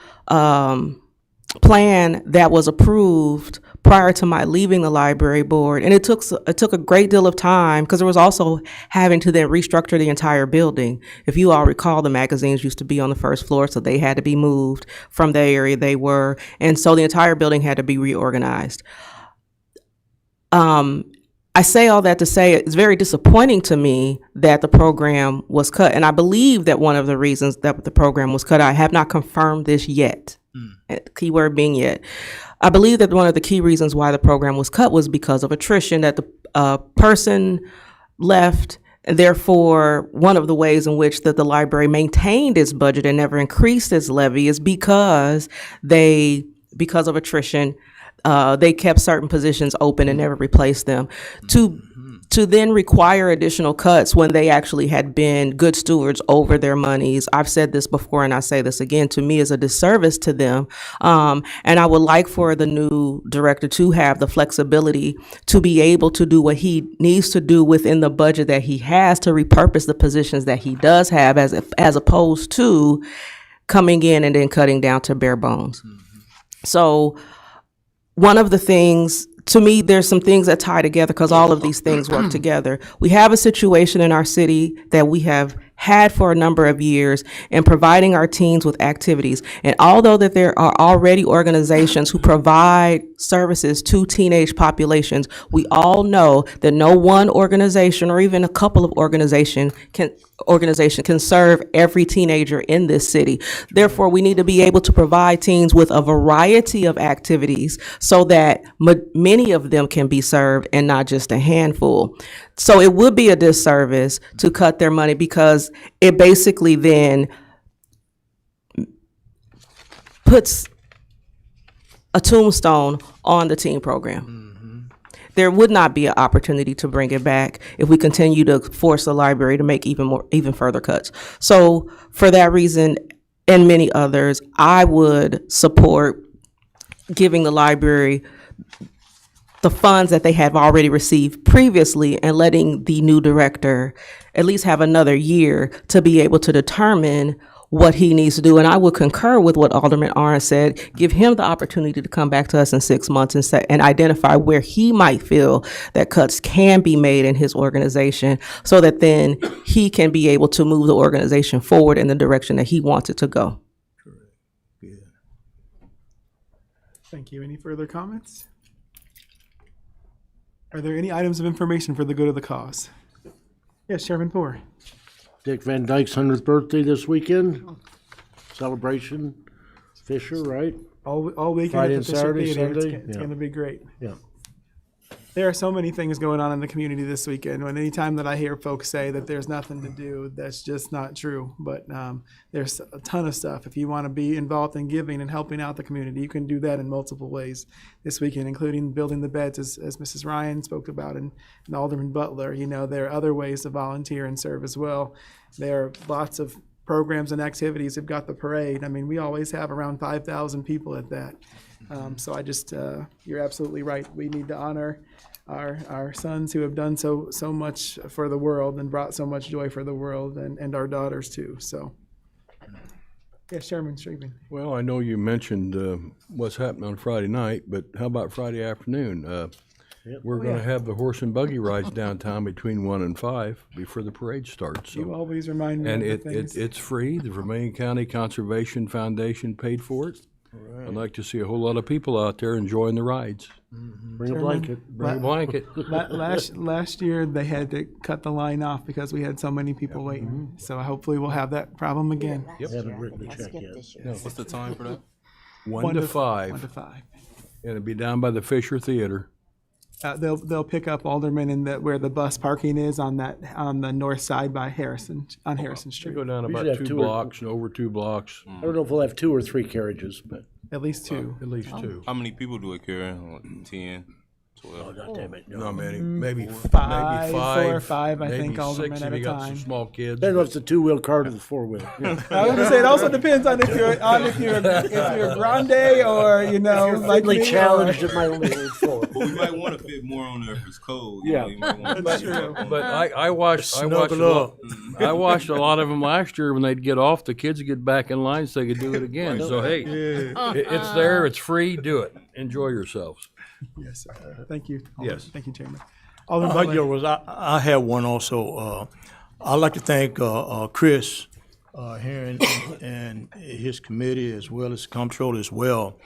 plan that was approved prior to my leaving the library board, and it took a great deal of time, because there was also having to then restructure the entire building. If you all recall, the magazines used to be on the first floor, so they had to be moved from the area they were, and so the entire building had to be reorganized. I say all that to say it's very disappointing to me that the program was cut, and I believe that one of the reasons that the program was cut, I have not confirmed this yet, keyword being yet. I believe that one of the key reasons why the program was cut was because of attrition, that the person left, and therefore one of the ways in which that the library maintained its budget and never increased its levy is because of attrition, they kept certain positions open and never replaced them. To then require additional cuts when they actually had been good stewards over their monies, I've said this before and I say this again, to me is a disservice to them. And I would like for the new director to have the flexibility to be able to do what he needs to do within the budget that he has, to repurpose the positions that he does have, as opposed to coming in and then cutting down to bare bones. So one of the things to me, there's some things that tie together because all of these things work together. We have a situation in our city that we have had for a number of years in providing our teens with activities. And although that there are already organizations who provide services to teenage populations, we all know that no one organization or even a couple of organization can serve every teenager in this city. Therefore, we need to be able to provide teens with a variety of activities so that many of them can be served and not just a handful. So it would be a disservice to cut their money because it basically then puts a tombstone on the teen program. There would not be an opportunity to bring it back if we continue to force the library to make even further cuts. So for that reason and many others, I would support giving the library the funds that they have already received previously and letting the new director at least have another year to be able to determine what he needs to do. And I would concur with what Alderman Arns said, give him the opportunity to come back to us in 6 months and identify where he might feel that cuts can be made in his organization so that then he can be able to move the organization forward in the direction that he wants it to go. Thank you. Any further comments? Are there any items of information for the good of the cause? Yes, Chairman Poore. Dick Van Dyke's 100th birthday this weekend. Celebration. Fisher, right? All weekend Friday at the and Fisher Saturday, Theater. Sunday? It's Yeah. going to be great. Yeah. There are so many things going on in the community this weekend. When any time that I hear folks say that there's nothing to do, that's just not true. But there's a ton of stuff. If you want to be involved in giving and helping out the community, you can do that in multiple ways this weekend, including building the beds, as Mrs. Ryan spoke about, and Alderman Butler. You know, there are other ways to volunteer and serve as well. There are lots of programs and activities. We've got the parade. I mean, we always have around 5,000 people at that. So I just, you're absolutely right. We need to honor our sons who have done so much for the world and brought so much joy for the world, and our daughters too. So, yes, Chairman Streetman. Well, I know you mentioned what's happening on Friday night, but how about Friday afternoon? We're going to have the horse and buggy rides downtown between 1 and 5 before the parade starts. So. You always remind me And of the things. it's free. The Vermilion County Conservation Foundation paid for it. Right. I'd like to see a whole lot of people out there enjoying the rides. Bring a blanket. Bring a blanket. Last year, they had to cut the line off because we had so many people waiting. So hopefully we'll have that problem again. Yep. Haven't written the check yet. No. What's the time for that? 1 to 5. 1 to 5. And it'll be down by the Fisher Theater. They'll pick up Alderman in where the bus parking is on the north side by Harrison Street. Go down We about should have 2 blocks and over 2 blocks. I don't know if we'll have 2 or 3 carriages, but. At least 2. At least 2. How many people do it carry? Like 10, 12? Oh, God damn it. Not many. Maybe 5, 5. 4 or 5, I maybe think, Alderman 6 at if a you got some time. small kids. Depends if it's a 2-wheel car or the 4-wheel. I was gonna say it also depends on if you're grande or like Lightly me, challenged at my old floor. But we might want to fit more on there if it's cold. Yeah. You might want That's to true. But I watched a lot of them last year when they'd get off, the kids would get back in line so they could do it again. So, hey, it's there, it's free, do it. Enjoy yourselves. Yes, sir. Thank you. Yes. Thank you, Chairman. Alderman Butler. I have one also. I'd like to thank Chris here and his committee as well as comptroller as well.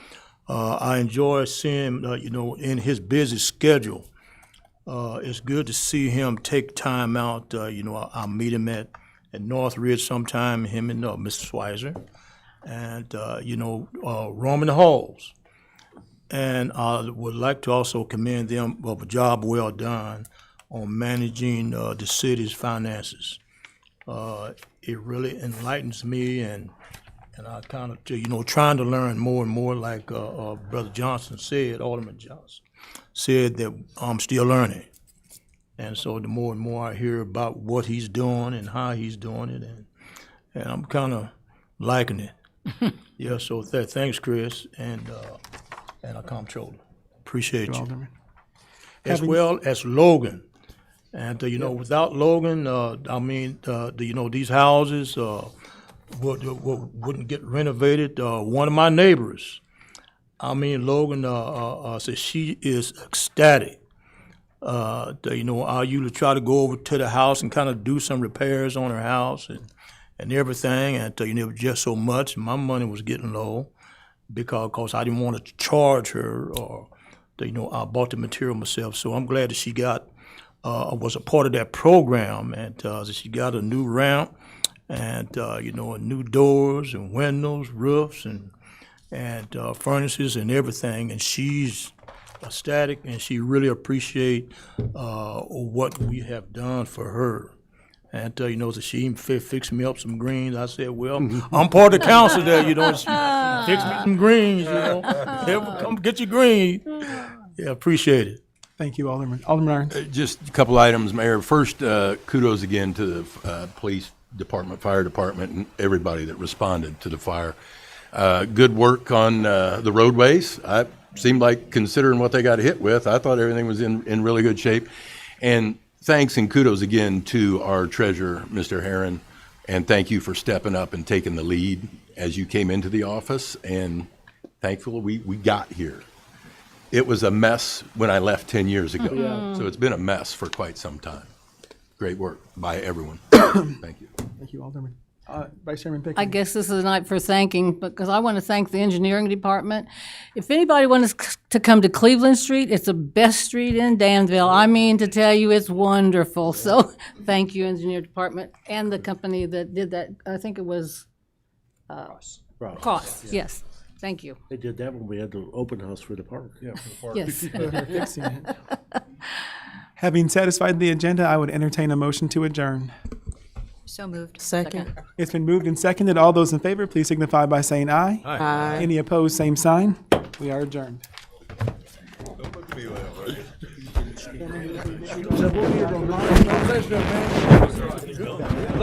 I enjoy seeing him, in his busy schedule. It's good to see him take time out. I'll meet him at Northridge sometime, him and Mr. Schweizer, and roaming the halls. And I would like to also commend them of a job well done on managing the city's finances. It really enlightens me, and I kind of, trying to learn more and more, like Brother Johnson said, Alderman Johnson said, that I'm still learning. And so the more and more I hear about what he's doing and how he's doing it, and I'm kind of liking it. Yeah, so thanks, Chris, and our comptroller. Appreciate you. Alderman. As well as Logan. And, without Logan, these houses wouldn't get renovated. One of my neighbors, Logan said she is ecstatic. I usually try to go over to the house and kind of do some repairs on her house and everything. And it was just so much. My money was getting low because I didn't want to charge her, or I bought the material myself. So I'm glad that she was a part of that program, and she got a new ramp and new doors and windows, roofs and furnaces and everything. And she's ecstatic, and she really appreciate what we have done for her. And so she even fixed me up some greens. I said, well, I'm part of the council there, she fixed me some greens, come get your greens. Yeah, appreciate it. Thank you, Alderman. Alderman Irons. Just a couple items, Mayor. First, kudos again to the police department, fire department, and everybody that responded to the fire. Good work on the roadways. I seemed like, considering what they got hit with, I thought everything was in really good shape. And thanks and kudos again to our treasurer, Mr. Herron, and thank you for stepping up and taking the lead as you came into the office. And thankfully, we got here. It was a mess when I left 10 years ago, so it's been a mess for quite some time. Great work by everyone. Thank you. Thank you, Alderman. Vice Chairman Pickens. I guess this is a night for thanking, because I want to thank the engineering department. If anybody wants to come to Cleveland Street, it's the best street in Danville. I mean to tell you, it's wonderful. So thank you, engineer department, and the company that did that. I think it was Cross. Yes. Thank you. They did that when we had the open house for the park. Yeah, for the park. Yes. Having satisfied the agenda, I would entertain a motion to adjourn. So moved. Second. It's been moved and seconded. All those in favor, please signify by saying aye. Aye. Any opposed, same sign. We are adjourned. So we'll be at the